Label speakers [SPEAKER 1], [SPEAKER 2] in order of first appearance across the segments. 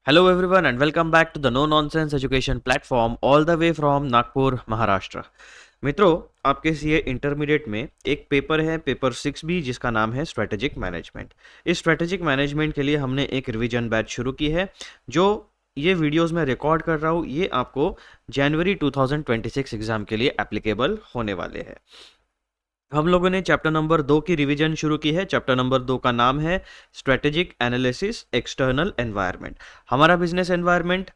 [SPEAKER 1] Hello everyone and welcome back to the No Nonsense Education platform all the way from Nagpur Maharashtra. मित्रों, आपके CA intermediate में एक paper है, paper 6B, जिसका नाम है स्ट्रेटेजिक मैनेजमेंट। इस स्ट्रेटेजिक मैनेजमेंट के लिए हमने एक रिवीजन बैच शुरू की है। जो ये वीडियोस मैं रिकॉर्ड कर रहा हूँ, ये आपको जनवरी 2026 एग्जाम के लिए एप्लीकेबल होने वाले हैं। हम लोगों ने चैप्टर नंबर 2 की रिवीजन शुरू की है। चैप्टर नंबर 2 का नाम है स्ट्रेटेजिक एनालिसिस एक्सटर्नल एनवायरनमेंट। हमारा बिजनेस एनवायरनमेंट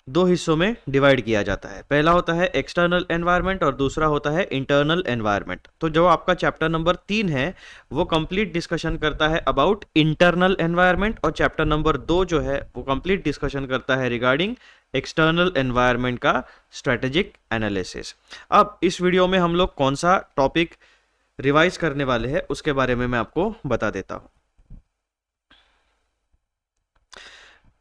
[SPEAKER 1] दो हिस्सों में डिवाइड किया जाता है। पहला होता है एक्सटर्नल एनवायरनमेंट और दूसरा होता है इंटरनल एनवायरनमेंट। तो जो आपका चैप्टर नंबर 3 है वो कंप्लीट डिस्कशन करता है अबाउट इंटरनल एनवायरनमेंट, और चैप्टर नंबर 2 जो है वो कंप्लीट डिस्कशन करता है रिगार्डिंग एक्सटर्नल एनवायरनमेंट का स्ट्रेटेजिक एनालिसिस। अब इस वीडियो में हम लोग कौन सा टॉपिक रिवाइज करने वाले हैं उसके बारे में मैं आपको बता देता हूं।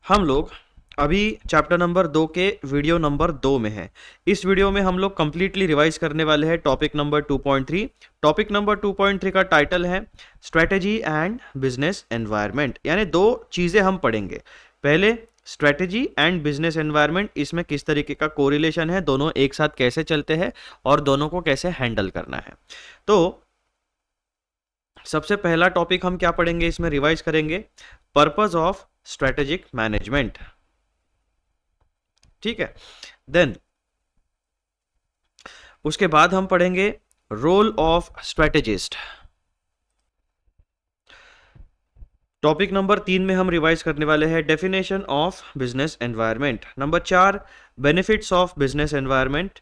[SPEAKER 1] हम लोग अभी चैप्टर नंबर 2 के वीडियो नंबर 2 में है। इस वीडियो में हम लोग कंप्लीटली रिवाइज करने वाले हैं टॉपिक नंबर 2.3। टॉपिक नंबर 2.3 का टाइटल है स्ट्रेटेजी एंड बिजनेस एनवायरनमेंट, यानी दो चीजें हम पढ़ेंगे। पहले स्ट्रेटेजी एंड बिजनेस एनवायरनमेंट, इसमें किस तरीके का कोरिलेशन है, दोनों एक साथ कैसे चलते हैं और दोनों को कैसे हैंडल करना है। तो सबसे पहला टॉपिक हम क्या पढ़ेंगे, इसमें रिवाइज करेंगे पर्पस ऑफ स्ट्रेटेजिक मैनेजमेंट। ठीक है, देन उसके बाद हम पढ़ेंगे role of strategist. Topic number 3 में हम रिवाइज करने वाले हैं definition of business environment. Number 4 benefits of business environment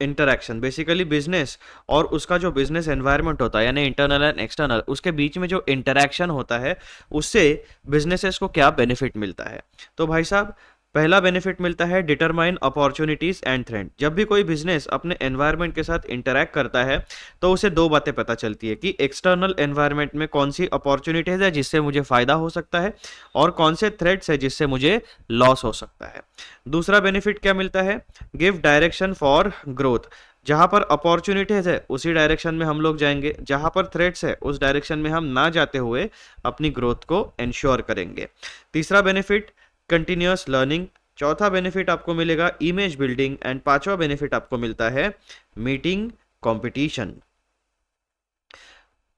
[SPEAKER 1] interaction. Basically business और उसका जो बिजनेस एनवायरनमेंट होता है, यानी इंटरनल एंड एक्सटर्नल, उसके बीच में जो इंटरैक्शन होता है उससे बिजनेसेस को क्या बेनिफिट मिलता है। तो भाई साहब, पहला बेनिफिट मिलता है डिटरमाइन अपॉर्चुनिटीज एंड थ्रेट। जब भी कोई बिजनेस अपने एनवायरनमेंट के साथ इंटरैक्ट करता है तो उसे दो बातें पता चलती है कि एक्सटर्नल एनवायरनमेंट में कौन सी अपॉर्चुनिटीज है जिससे मुझे फायदा हो सकता है और कौन से थ्रेट्स है जिससे मुझे लॉस हो सकता है। दूसरा बेनिफिट क्या मिलता है, गिव डायरेक्शन फॉर ग्रोथ। जहां पर अपॉर्चुनिटीज है उसी डायरेक्शन में हम लोग जाएंगे, जहां पर थ्रेट्स है उस डायरेक्शन में हम ना जाते हुए अपनी ग्रोथ को इंश्योर करेंगे। तीसरा बेनिफिट कंटिन्यूअस लर्निंग। चौथा बेनिफिट आपको मिलेगा इमेज बिल्डिंग एंड पांचवा बेनिफिट आपको मिलता है मीटिंग कंपटीशन।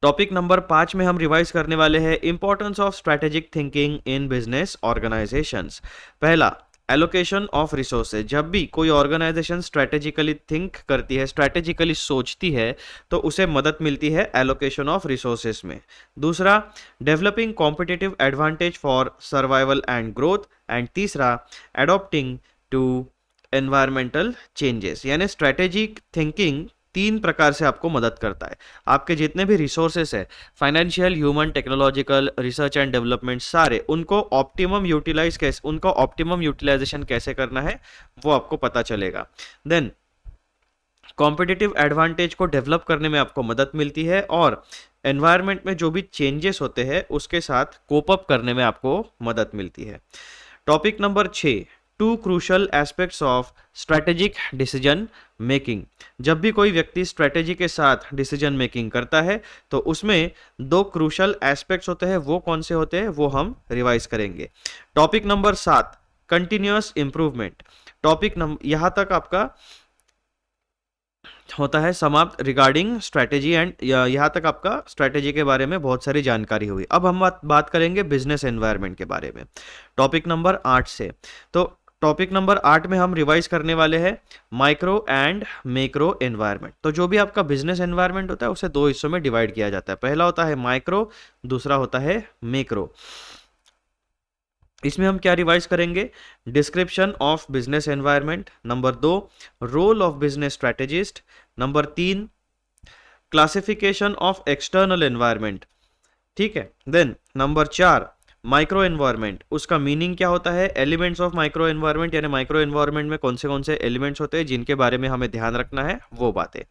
[SPEAKER 1] टॉपिक नंबर 5 में हम रिवाइज करने वाले हैं importance of strategic thinking in business organisations. पहला, एलोकेशन ऑफ रिसोर्सेज। जब भी कोई ऑर्गेनाइजेशन स्ट्रेटेजिकली थिंक करती है, स्ट्रेटेजिकली सोचती है, तो उसे मदद मिलती है एलोकेशन ऑफ रिसोर्सेज में। दूसरा, developing competitive advantage for survival and growth. And तीसरा, एडॉप्टिंग टू एनवायरमेंटल चेंजेस। यानी स्ट्रेटेजिक थिंकिंग 3 प्रकार से आपको मदद करता है। आपके जितने भी रिसोर्सेस है, financial, human, technological, research and development, सारे उनको ऑप्टिमम यूटिलाइजेशन कैसे करना है वो आपको पता चलेगा। देन कॉम्पिटिटिव एडवांटेज को डेवलप करने में आपको मदद मिलती है और एनवायरनमेंट में जो भी चेंजेस होते हैं उसके साथ कोप अप करने में आपको मदद मिलती है। Topic number 6, 2 crucial aspects of strategic decision making. जब भी कोई व्यक्ति स्ट्रेटेजी के साथ डिसीजन मेकिंग करता है तो उसमें 2 क्रूशल एस्पेक्ट्स होते हैं। वो कौन से होते हैं वो हम रिवाइज करेंगे। Topic number 7, continuous improvement. Topic number यहां तक आपका होता है समाप्त रिगार्डिंग स्ट्रेटेजी एंड यहाँ तक आपका स्ट्रेटेजी के बारे में बहुत सारी जानकारी हुई। अब हम बात करेंगे बिजनेस एनवायरनमेंट के बारे में टॉपिक नंबर 8 से। तो टॉपिक नंबर 8 में हम रिवाइज करने वाले हैं माइक्रो एंड मैक्रो एनवायरनमेंट। तो जो भी आपका बिजनेस एनवायरनमेंट होता है उसे दो हिस्सों में डिवाइड किया जाता है। पहला होता है माइक्रो, दूसरा होता है मैक्रो। इसमें हम क्या रिवाइज करेंगे, description of business environment. Number 2, role of business strategist. Number 3, classification of external environment. ठीक है, देन नंबर 4, माइक्रो एनवायरनमेंट, उसका मीनिंग क्या होता है, एलिमेंट्स ऑफ माइक्रो एनवायरनमेंट, यानी माइक्रो एनवायरनमेंट में कौन से एलिमेंट्स होते हैं जिनके बारे में हमें ध्यान रखना है वो बातें।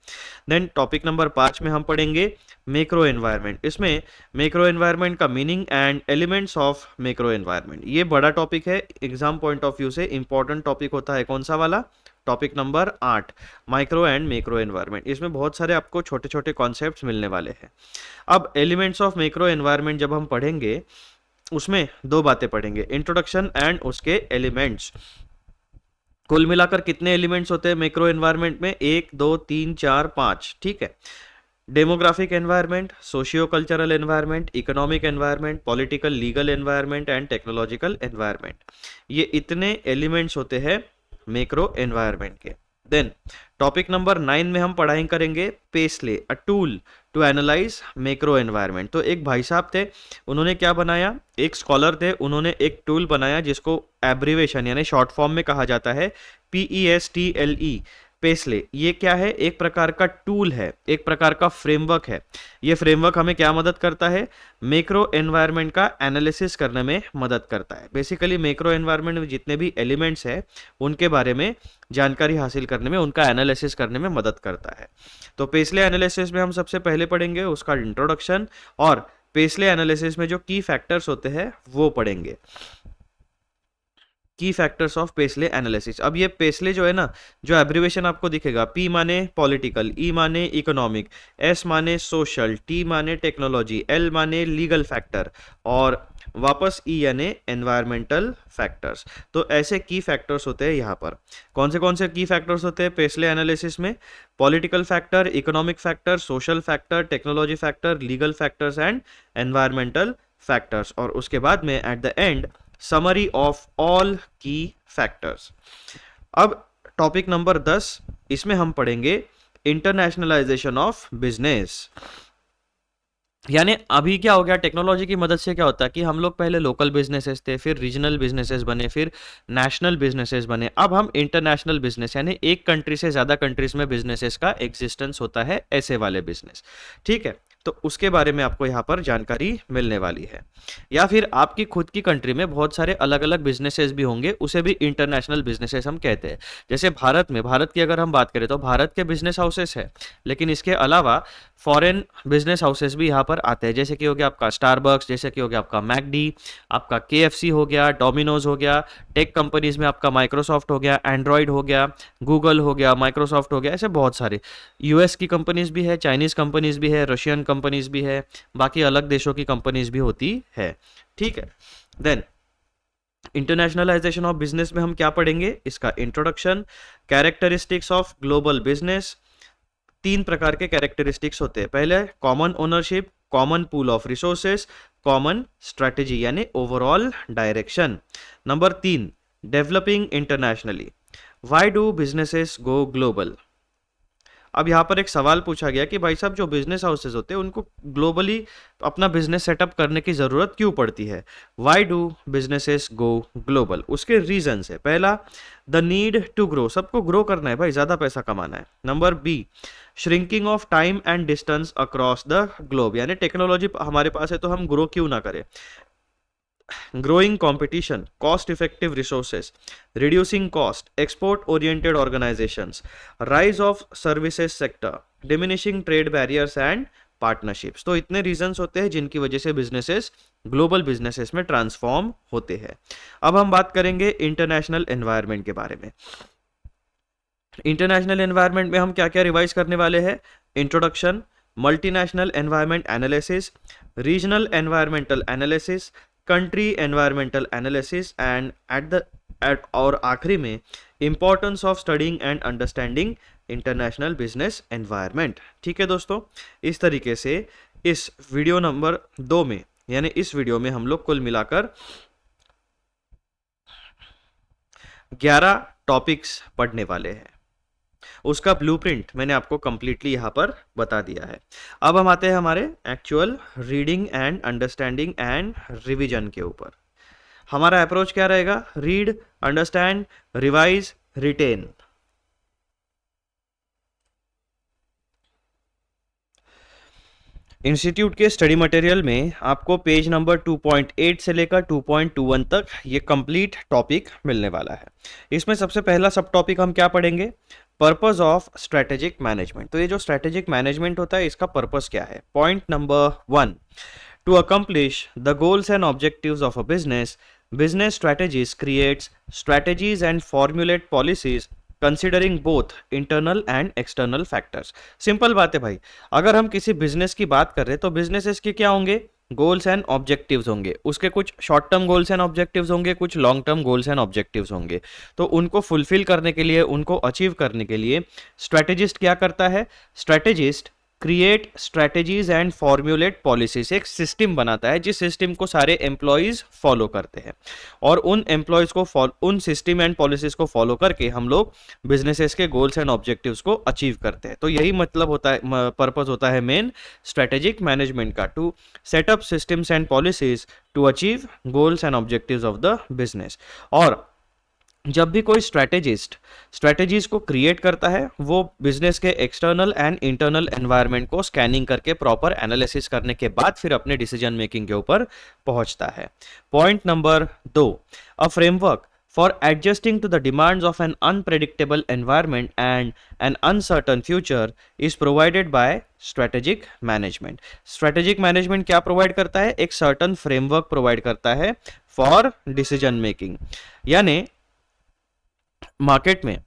[SPEAKER 1] देन टॉपिक नंबर 5 में हम पढ़ेंगे मैक्रो एनवायरनमेंट। इसमें मैक्रो एनवायरनमेंट का meaning and elements of macro environment. ये बड़ा टॉपिक है, एग्जाम पॉइंट ऑफ व्यू से इंपॉर्टेंट टॉपिक होता है। कौन सा वाला, topic number 8, micro and macro environment. इसमें बहुत सारे आपको छोटे छोटे कॉन्सेप्ट्स मिलने वाले हैं। अब एलिमेंट्स ऑफ मैक्रो एनवायरनमेंट जब हम पढ़ेंगे उसमें दो बातें पढ़ेंगे, इंट्रोडक्शन एंड उसके एलिमेंट्स। कुल मिलाकर कितने एलिमेंट्स होते हैं मैक्रो एनवायरनमेंट में? 1 2 3 4 5, ठीक है। Demographic environment, socio cultural environment, economic environment, political legal environment and technological environment, ये इतने एलिमेंट्स होते हैं मैक्रो एनवायरनमेंट के। देन टॉपिक नंबर 9 में हम पढ़ाई करेंगे PESTLE, a tool to analyse macro environment. तो एक भाई साहब थे, उन्होंने क्या बनाया, एक स्कॉलर थे, उन्होंने एक टूल बनाया जिसको एब्रीवेशन यानी शॉर्ट फॉर्म में कहा जाता है PESTLE, पेस्ले। ये क्या है? एक प्रकार का टूल है, एक प्रकार का फ्रेमवर्क है। ये फ्रेमवर्क हमें क्या मदद करता है? मैक्रो एनवायरनमेंट का एनालिसिस करने में मदद करता है। बेसिकली मैक्रो एनवायरनमेंट में जितने भी एलिमेंट्स हैं उनके बारे में जानकारी हासिल करने में, उनका एनालिसिस करने में मदद करता है। तो पेस्ले एनालिसिस में हम सबसे पहले पढ़ेंगे उसका इंट्रोडक्शन, और पेस्ले एनालिसिस में जो की फैक्टर्स होते हैं वो पढ़ेंगे, की फैक्टर्स ऑफ पेस्ले एनालिसिस। अब ये पेस्ले जो है ना, जो एब्रीवेशन आपको दिखेगा, P माने पॉलिटिकल, E माने इकोनॉमिक, S माने सोशल, T माने टेक्नोलॉजी, L माने लीगल फैक्टर, और वापस E यानी एनवायरमेंटल फैक्टर्स। तो ऐसे की फैक्टर्स होते हैं यहाँ पर। कौन से की फैक्टर्स होते हैं पेस्ले एनालिसिस में? Political factor, economic factor, social factor, technology factor, legal factors and environmental factors. और उसके बाद में at the end summary of all की फैक्टर्स। अब टॉपिक नंबर 10, इसमें हम पढ़ेंगे इंटरनेशनलाइजेशन ऑफ बिजनेस। यानी अभी क्या हो गया, टेक्नोलॉजी की मदद से क्या होता है कि हम लोग पहले लोकल बिजनेसेस थे, फिर रीजनल बिजनेसेस बने, फिर नेशनल बिजनेसेस बने, अब हम इंटरनेशनल बिजनेस यानी एक कंट्री से ज़्यादा कंट्रीज में बिजनेसेस का एग्जिस्टेंस होता है, ऐसे वाले बिजनेस, ठीक है। तो उसके बारे में आपको यहाँ पर जानकारी मिलने वाली है। या फिर आपकी खुद की कंट्री में बहुत सारे अलग अलग बिजनेसेस भी होंगे, उसे भी इंटरनेशनल बिजनेसेस हम कहते हैं। जैसे भारत की अगर हम बात करें तो भारत के बिजनेस हाउसेस है, लेकिन इसके अलावा फॉरेन बिजनेस हाउसेस भी यहाँ पर आते हैं। जैसे कि हो गया आपका स्टारबक्स, जैसे कि हो गया आपका मैकडी, आपका KFC हो गया, डोमिनोज हो गया, टेक कंपनीज में आपका माइक्रोसॉफ्ट हो गया, एंड्रॉयड हो गया, गूगल हो गया, माइक्रोसॉफ्ट हो गया, ऐसे बहुत सारे। US की कंपनीज भी है, चाइनीज कंपनीज भी है, रशियन कंपनीज भी है, बाकी अलग देशों की कंपनीज भी होती है, ठीक है। देन इंटरनेशनलाइजेशन ऑफ बिजनेस में हम क्या पढ़ेंगे? इसका introduction, characteristics of global business. 3 प्रकार के कैरेक्टरिस्टिक्स होते हैं। पहले common ownership, common pool of resources, common strategy यानी overall direction. Number 3, developing internationally, why do businesses go global. अब यहाँ पर एक सवाल पूछा गया कि भाई साहब जो बिजनेस हाउसेज होते हैं उनको ग्लोबली अपना बिजनेस सेटअप करने की ज़रूरत क्यों पड़ती है? Why do businesses go global? उसके रीजंस है। पहला, द नीड टू ग्रो, सबको ग्रो करना है भाई, ज़्यादा पैसा कमाना है। Number B, shrinking of time and distance across the globe, यानी टेक्नोलॉजी हमारे पास है तो हम ग्रो क्यों ना करें। growing competition, cost effective resources, reducing cost, export oriented organizations, rise of services sector, diminishing trade barriers and partnerships. तो इतने रीजंस होते हैं जिनकी वजह से बिजनेसेस ग्लोबल बिजनेसेस में ट्रांसफॉर्म होते हैं। अब हम बात करेंगे इंटरनेशनल एनवायरनमेंट के बारे में। इंटरनेशनल एनवायरनमेंट में हम क्या क्या रिवाइज करने वाले हैं? Introduction, multinational environment analysis, regional environmental analysis, country environmental analysis and और आखिरी में importance of studying and understanding international business environment. ठीक है दोस्तों, इस तरीके से इस वीडियो नंबर 2 में, यानी इस वीडियो में हम लोग कुल मिलाकर 11 टॉपिक्स पढ़ने वाले हैं। उसका ब्लूप्रिंट मैंने आपको कंप्लीटली यहाँ पर बता दिया है। अब हम आते हैं हमारे actual reading and understanding and revision के ऊपर। हमारा अप्रोच क्या रहेगा? Read, understand, revise, retain. Institute के स्टडी मटेरियल में आपको पेज नंबर 2.8 से लेकर 2.21 तक ये कंप्लीट टॉपिक मिलने वाला है। इसमें सबसे पहला सब टॉपिक हम क्या पढ़ेंगे? Purpose of strategic management. तो ये जो स्ट्रेटेजिक मैनेजमेंट होता है इसका पर्पस क्या है? Point number 1, to accomplish the goals and objectives of a business, business strategies creates strategies and formulate policies considering both internal and external factors. Simple बात है भाई, अगर हम किसी बिजनेस की बात कर रहे हैं तो बिजनेसेस के क्या होंगे? गोल्स एंड ऑब्जेक्टिव्स होंगे, उसके कुछ short term goals and objectives होंगे, कुछ long term goals and objectives होंगे। तो उनको फुलफिल करने के लिए, उनको अचीव करने के लिए स्ट्रेटेजिस्ट क्या करता है? Strategist create strategies and formulate policies, एक सिस्टम बनाता है जिस सिस्टम को सारे एम्प्लॉयज फॉलो करते हैं, और उन एम्प्लॉयज को उन सिस्टम एंड पॉलिसीज को फॉलो करके हम लोग बिजनेसेस के गोल्स एंड ऑब्जेक्टिव्स को अचीव करते हैं। तो यही मतलब होता है, पर्पस होता है मेन स्ट्रेटेजिक मैनेजमेंट का, to set up systems and policies to achieve goals and objectives of the business. और जब भी कोई स्ट्रैटेजिस्ट स्ट्रैटेजीज को क्रिएट करता है, वो बिजनेस के एक्सटर्नल एंड इंटरनल एनवायरनमेंट को स्कैनिंग करके प्रॉपर एनालिसिस करने के बाद फिर अपने डिसीजन मेकिंग के ऊपर पहुंचता है। Point number 2, a framework for adjusting to the demands of an unpredictable environment and an uncertain future is provided by strategic management. Strategic management क्या प्रोवाइड करता है? एक सर्टन फ्रेमवर्क प्रोवाइड करता है फॉर डिसीजन मेकिंग। यानी market में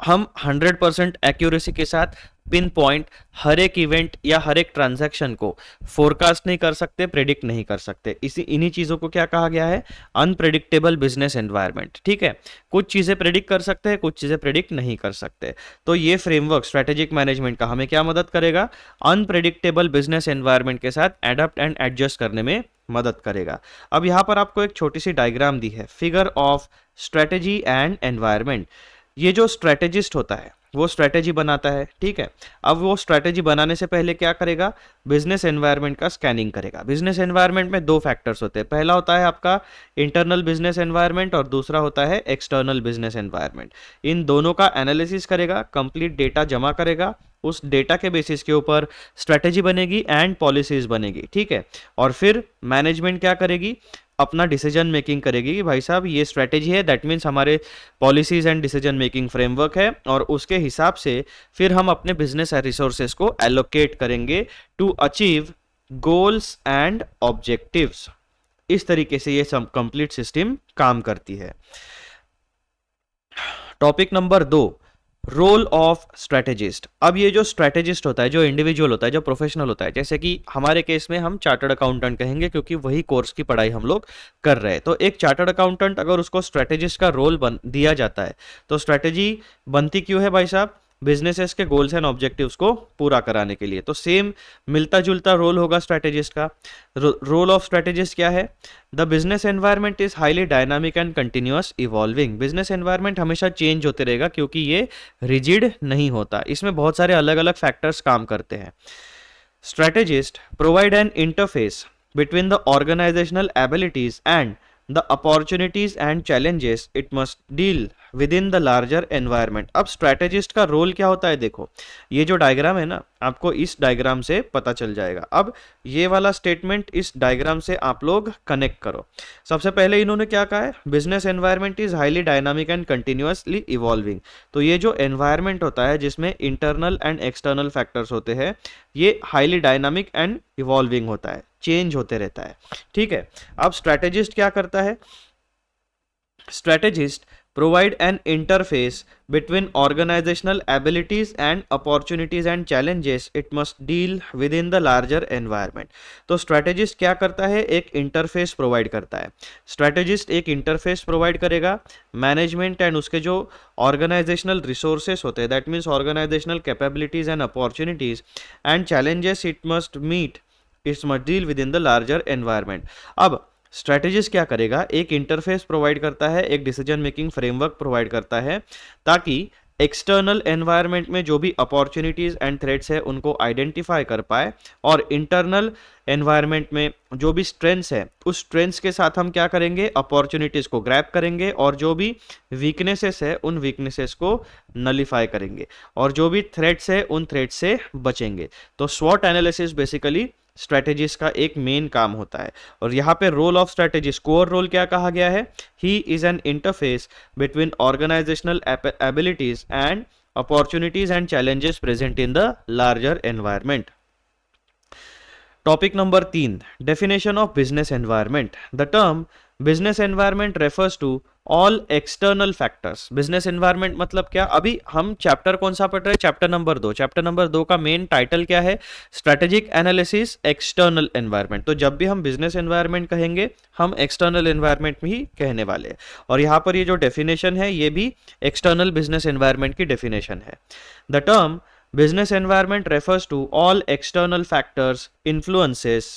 [SPEAKER 1] हम 100% accuracy के साथ पिन पॉइंट हर एक इवेंट या हर एक ट्रांजैक्शन को फोरकास्ट नहीं कर सकते, प्रेडिक्ट नहीं कर सकते। इन्हीं चीजों को क्या कहा गया है? Unpredictable business environment. ठीक है, कुछ चीजें प्रेडिक्ट कर सकते हैं, कुछ चीजें प्रेडिक्ट नहीं कर सकते। तो ये फ्रेमवर्क स्ट्रेटेजिक मैनेजमेंट का हमें क्या मदद करेगा? अनप्रेडिक्टेबल बिजनेस एनवायरनमेंट के साथ एडप्ट एंड एडजस्ट करने में मदद करेगा। अब यहां पर आपको एक छोटी सी डायग्राम दी है, figure of strategy and environment. ये जो स्ट्रेटेजिस्ट होता है वो स्ट्रेटेजी बनाता है, ठीक है। अब वो स्ट्रेटेजी बनाने से पहले क्या करेगा? बिजनेस एनवायरनमेंट का स्कैनिंग करेगा। बिजनेस एनवायरनमेंट में 2 फैक्टर्स होते हैं, पहला होता है आपका इंटरनल बिजनेस एनवायरनमेंट और दूसरा होता है एक्सटर्नल बिजनेस एनवायरनमेंट। इन दोनों का एनालिसिस करेगा, कंप्लीट डेटा जमा करेगा, उस डेटा के बेसिस के ऊपर स्ट्रेटेजी बनेगी एंड पॉलिसीज बनेगी, ठीक है। और फिर मैनेजमेंट क्या करेगी? अपना डिसीजन मेकिंग करेगी कि भाई साहब ये स्ट्रेटेजी है, दैट मीन्स हमारे policies and decision making framework है, और उसके हिसाब से फिर हम अपने बिजनेस रिसोर्सेज को एलोकेट करेंगे to achieve goals and objectives. इस तरीके से ये सब कंप्लीट सिस्टम काम करती है। Topic number 2, role of strategist. अब ये जो स्ट्रेटेजिस्ट होता है, जो इंडिविजुअल होता है, जो प्रोफेशनल होता है, जैसे कि हमारे केस में हम चार्टर्ड अकाउंटेंट कहेंगे क्योंकि वही कोर्स की पढ़ाई हम लोग कर रहे हैं। तो एक चार्टर्ड अकाउंटेंट अगर उसको स्ट्रेटेजिस्ट का रोल दिया जाता है, तो स्ट्रेटेजी बनती क्यों है भाई साहब? बिजनेसेस के गोल्स एंड ऑब्जेक्टिव्स को पूरा कराने के लिए। तो सेम मिलता जुलता रोल होगा स्ट्रेटेजिस्ट का। रोल ऑफ स्ट्रेटेजिस्ट क्या है? The business environment is highly dynamic and continuous evolving. Business environment हमेशा चेंज होते रहेगा क्योंकि ये रिजिड नहीं होता, इसमें बहुत सारे अलग अलग फैक्टर्स काम करते हैं। Strategist provide an interface between the organisational abilities and the opportunities and challenges it must deal within the larger environment। अब स्ट्रेटेजिस्ट का रोल क्या होता है? देखो, ये जो डायग्राम है ना, आपको इस डायग्राम से पता चल जाएगा। अब ये वाला स्टेटमेंट इस डायग्राम से आप लोग कनेक्ट करो। सबसे पहले इन्होंने क्या कहा है? Business environment is highly dynamic and continuously evolving. तो ये जो एनवायरनमेंट होता है जिसमें इंटरनल एंड एक्सटर्नल फैक्टर्स होते हैं, ये हाईली डायनामिक एंड इवॉल्विंग होता है, चेंज होते रहता है, ठीक है। अब स्ट्रेटेजिस्ट क्या करता है? Strategist provide an interface between organizational abilities and opportunities and challenges it must deal within the larger environment। तो strategist क्या करता है? एक interface provide करता है। strategist एक interface provide करेगा management and उसके जो organizational resources होते हैं, that means organizational capabilities and opportunities and challenges it must deal within the larger environment। अब स्ट्रेटेजिस्ट क्या करेगा? एक इंटरफेस प्रोवाइड करता है, एक डिसीजन मेकिंग फ्रेमवर्क प्रोवाइड करता है, ताकि एक्सटर्नल एनवायरनमेंट में जो भी अपॉर्चुनिटीज एंड थ्रेट्स है उनको आइडेंटिफाई कर पाए, और इंटरनल एनवायरनमेंट में जो भी स्ट्रेंथ्स है उस स्ट्रेंथ्स के साथ हम क्या करेंगे? अपॉर्चुनिटीज को ग्रैब करेंगे, और जो भी वीकनेसेस है उन वीकनेसेस को नलिफाई करेंगे, और जो भी थ्रेट्स है उन थ्रेट्स से बचेंगे। तो स्वॉट एनालिसिस बेसिकली स्ट्रेटेजिस्ट का एक मेन काम होता है। और यहाँ पे role of strategist, core role क्या कहा गया है? He is an interface between organisational abilities and opportunities and challenges present in the larger environment. Topic number 3, definition of business environment. The term business environment refers to all external factors. Business environment मतलब क्या? अभी हम chapter कौन सा पढ़ रहे हैं? Chapter number 2। Chapter number 2 का मेन टाइटल क्या है? Strategic analysis external environment. तो जब भी हम बिजनेस एनवायरनमेंट कहेंगे, हम एक्सटर्नल एनवायरनमेंट में ही कहने वाले हैं। और यहाँ पर ये जो डेफिनेशन है, ये भी एक्सटर्नल बिजनेस एनवायरनमेंट की डेफिनेशन है। The term business environment refers to all external factors, influences,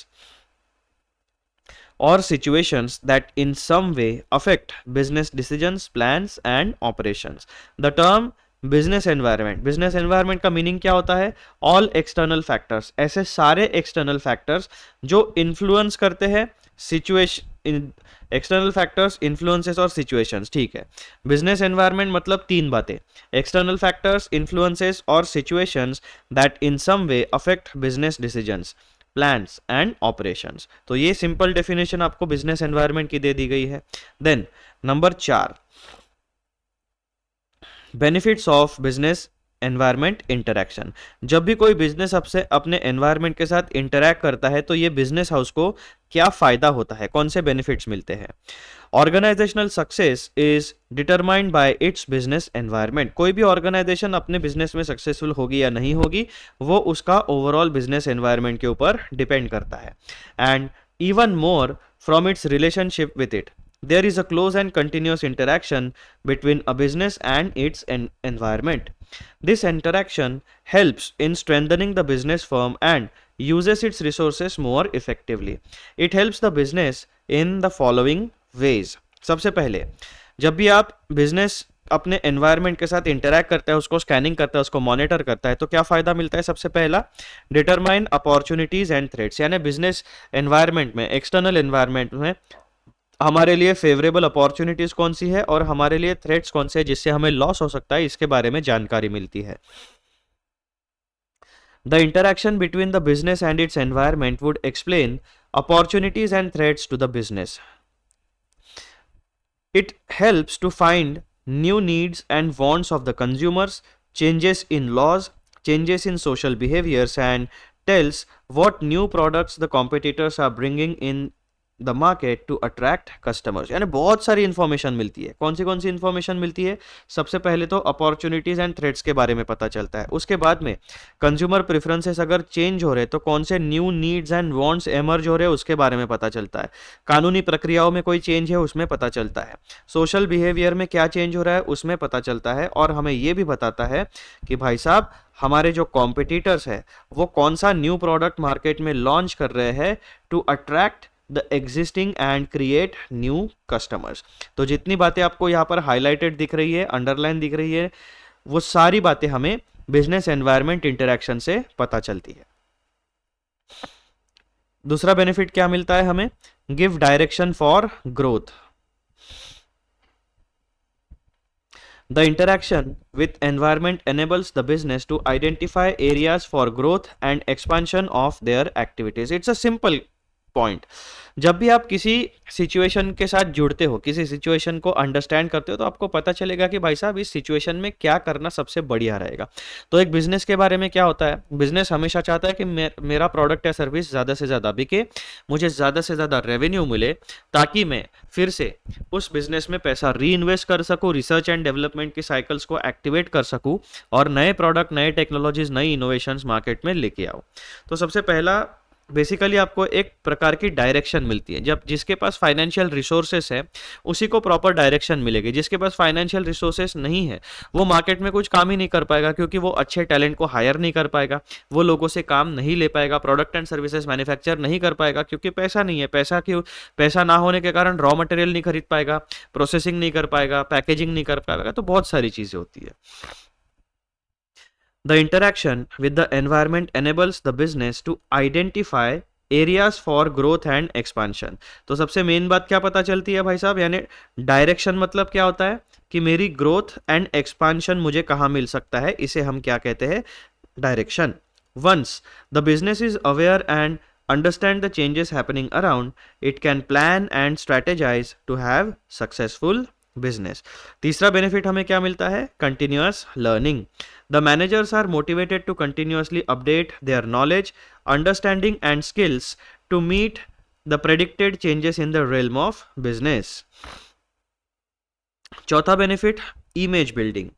[SPEAKER 1] or situations that in some way affect business decisions, plans and operations. The term business environment, business environment का meaning क्या होता है? All external factors, ऐसे सारे external factors जो influence करते हैं situation, external factors, influences और सिचुएशंस। ठीक है, बिजनेस एनवायरनमेंट मतलब तीन बातें: एक्सटर्नल फैक्टर्स, इन्फ्लुएंसेस और situations that in some way affect business decisions, plans and operations. तो ये सिंपल डेफिनेशन आपको बिजनेस एनवायरनमेंट की दे दी गई है। Then number 4, benefits of business environment interaction. जब भी कोई बिजनेस आपसे अपने एनवायरनमेंट के साथ इंटरैक्ट करता है तो ये बिजनेस हाउस को क्या फायदा होता है, कौन से बेनिफिट्स मिलते हैं? Organisational success is determined by its business environment. कोई भी ऑर्गेनाइजेशन अपने बिजनेस में सक्सेसफुल होगी या नहीं होगी, वो उसका ओवरऑल बिजनेस एनवायरनमेंट के ऊपर डिपेंड करता है। And even more from its relationship with it, there is a close and continuous interaction between a business and its environment. This interaction helps in strengthening the business firm and uses its resources more effectively. It helps the business in the following ways. सबसे पहले, जब भी आप business अपने environment के साथ interact करता है, उसको स्कैनिंग करता है, उसको मॉनिटर करता है, तो क्या फायदा मिलता है? सबसे पहला, डिटरमाइन अपॉर्चुनिटीज एंड थ्रेट्स। यानी बिजनेस एनवायरनमेंट में, एक्सटर्नल एनवायरनमेंट में हमारे लिए फेवरेबल अपॉर्चुनिटीज कौन सी है और हमारे लिए थ्रेट्स कौन से हैं जिससे हमें लॉस हो सकता है, इसके बारे में जानकारी मिलती है। The interaction between the business and its environment would explain opportunities and threats to the business. It helps to find new needs and wants of the consumers, changes in laws, changes in social behaviors, and tells what new products the competitors are bringing in the market to attract customers. यानी बहुत सारी information मिलती है। कौन सी information मिलती है? सबसे पहले तो अपॉर्चुनिटीज एंड थ्रेट्स के बारे में पता चलता है। उसके बाद में कंज्यूमर प्रेफरेंसेस अगर चेंज हो रहे तो कौन से new needs and wants emerge हो रहे हैं उसके बारे में पता चलता है। कानूनी प्रक्रियाओं में कोई चेंज है उसमें पता चलता है। सोशल बिहेवियर में क्या चेंज हो रहा है उसमें पता चलता है। और हमें ये भी बताता है कि भाई साहब हमारे जो कॉम्पिटिटर्स है वो कौन सा न्यू प्रोडक्ट मार्केट में लॉन्च कर रहे हैं to attract the existing and create new customers. तो जितनी बातें आपको यहाँ पर हाईलाइटेड दिख रही है, अंडरलाइन दिख रही है, वो सारी बातें हमें बिजनेस एनवायरनमेंट इंटरैक्शन से पता चलती है। दूसरा बेनिफिट क्या मिलता है हमें? Give direction for growth. The interaction with environment enables the business to identify areas for growth and expansion of their activities. It's a simple point. जब भी आप किसी सिचुएशन के साथ जुड़ते हो, किसी सिचुएशन को अंडरस्टैंड करते हो, तो आपको पता चलेगा कि भाई साहब इस सिचुएशन में क्या करना सबसे बढ़िया रहेगा। तो एक बिजनेस के बारे में क्या होता है? बिजनेस हमेशा चाहता है कि मेरा प्रोडक्ट या सर्विस ज़्यादा से ज़्यादा बिके, मुझे ज़्यादा से ज़्यादा रेवेन्यू मिले, ताकि मैं फिर से उस बिजनेस में पैसा री इन्वेस्ट कर सकूँ, रिसर्च एंड डेवलपमेंट की साइकिल्स को एक्टिवेट कर सकूँ और नए प्रोडक्ट, नए टेक्नोलॉजीज, नई इनोवेशंस मार्केट में लेके आओ। तो सबसे पहला बेसिकली आपको एक प्रकार की डायरेक्शन मिलती है। जब जिसके पास फाइनेंशियल रिसोर्सेस है उसी को प्रॉपर डायरेक्शन मिलेगी। जिसके पास फाइनेंशियल रिसोर्सेस नहीं है वो मार्केट में कुछ काम ही नहीं कर पाएगा, क्योंकि वो अच्छे टैलेंट को हायर नहीं कर पाएगा, वो लोगों से काम नहीं ले पाएगा, प्रोडक्ट एंड सर्विसेज मैन्युफैक्चर नहीं कर पाएगा, क्योंकि पैसा नहीं है। पैसा ना होने के कारण रॉ मटेरियल नहीं खरीद पाएगा, प्रोसेसिंग नहीं कर पाएगा, पैकेजिंग नहीं कर पाएगा। तो बहुत सारी चीजें होती है। The interaction with the environment enables the business to identify areas for growth and expansion. तो सबसे मेन बात क्या पता चलती है भाई साहब? यानी डायरेक्शन मतलब क्या होता है कि मेरी ग्रोथ एंड एक्सपांशन मुझे कहाँ मिल सकता है, इसे हम क्या कहते हैं? Direction. Once the business is aware and understand the changes happening around, it can plan and strategize to have successful business. तीसरा बेनिफिट हमें क्या मिलता है? Continuous learning. The managers are motivated to continuously update their knowledge, understanding and skills to meet the predicted changes in the realm of business. चौथा benefit, image building.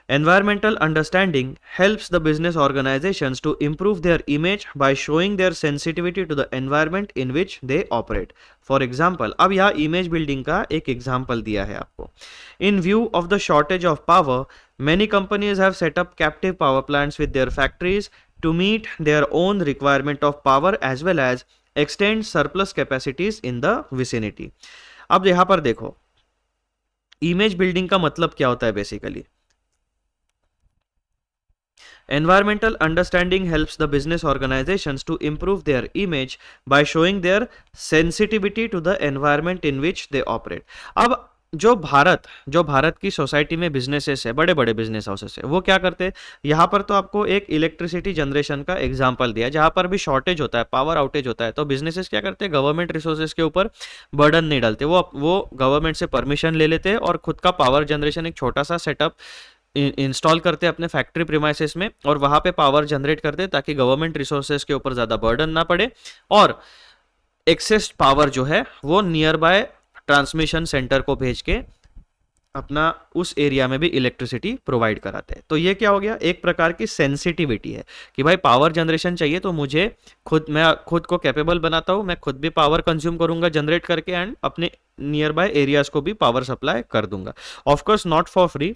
[SPEAKER 1] Environmental understanding helps the business organizations to improve their image by showing their sensitivity to the environment in which they operate. For example, अब यहाँ image building का एक example दिया है आपको. In view of the shortage of power, many companies have set up captive power plants with their factories to meet their own requirement of power as well as extend surplus capacities in the vicinity. अब यहाँ पर देखो, image building का मतलब क्या होता है basically? Environmental understanding helps the business organizations to improve their image by showing their sensitivity to the environment in which they operate. अब जो भारत की सोसाइटी में बिजनेसेस है, बड़े बड़े बिजनेस हाउसेस है, वो क्या करते हैं? यहाँ पर तो आपको एक इलेक्ट्रिसिटी जनरेशन का एग्जांपल दिया, जहाँ पर भी शॉर्टेज होता है, पावर आउटेज होता है, तो बिजनेसेस क्या करते हैं? गवर्नमेंट रिसोर्सेज के ऊपर बर्डन नहीं डालते, वो गवर्नमेंट से परमिशन ले लेते हैं और खुद का पावर जनरेशन एक छोटा सा सेटअप इंस्टॉल करते हैं अपने फैक्ट्री प्रीमाइसेस में और वहां पे पावर जनरेट करते हैं ताकि गवर्नमेंट रिसोर्सेज के ऊपर ज़्यादा बर्डन ना पड़े और एक्सेस पावर जो है वो नियर बाय ट्रांसमिशन सेंटर को भेज के अपना उस एरिया में भी इलेक्ट्रिसिटी प्रोवाइड कराते हैं। तो ये क्या हो गया? एक प्रकार की सेंसिटिविटी है कि भाई पावर जनरेशन चाहिए तो मैं खुद को कैपेबल बनाता हूँ, मैं खुद भी पावर कंज्यूम करूंगा जनरेट करके एंड अपने नियर बाय एरियाज को भी पावर सप्लाई कर दूंगा। ऑफकोर्स नॉट फॉर फ्री,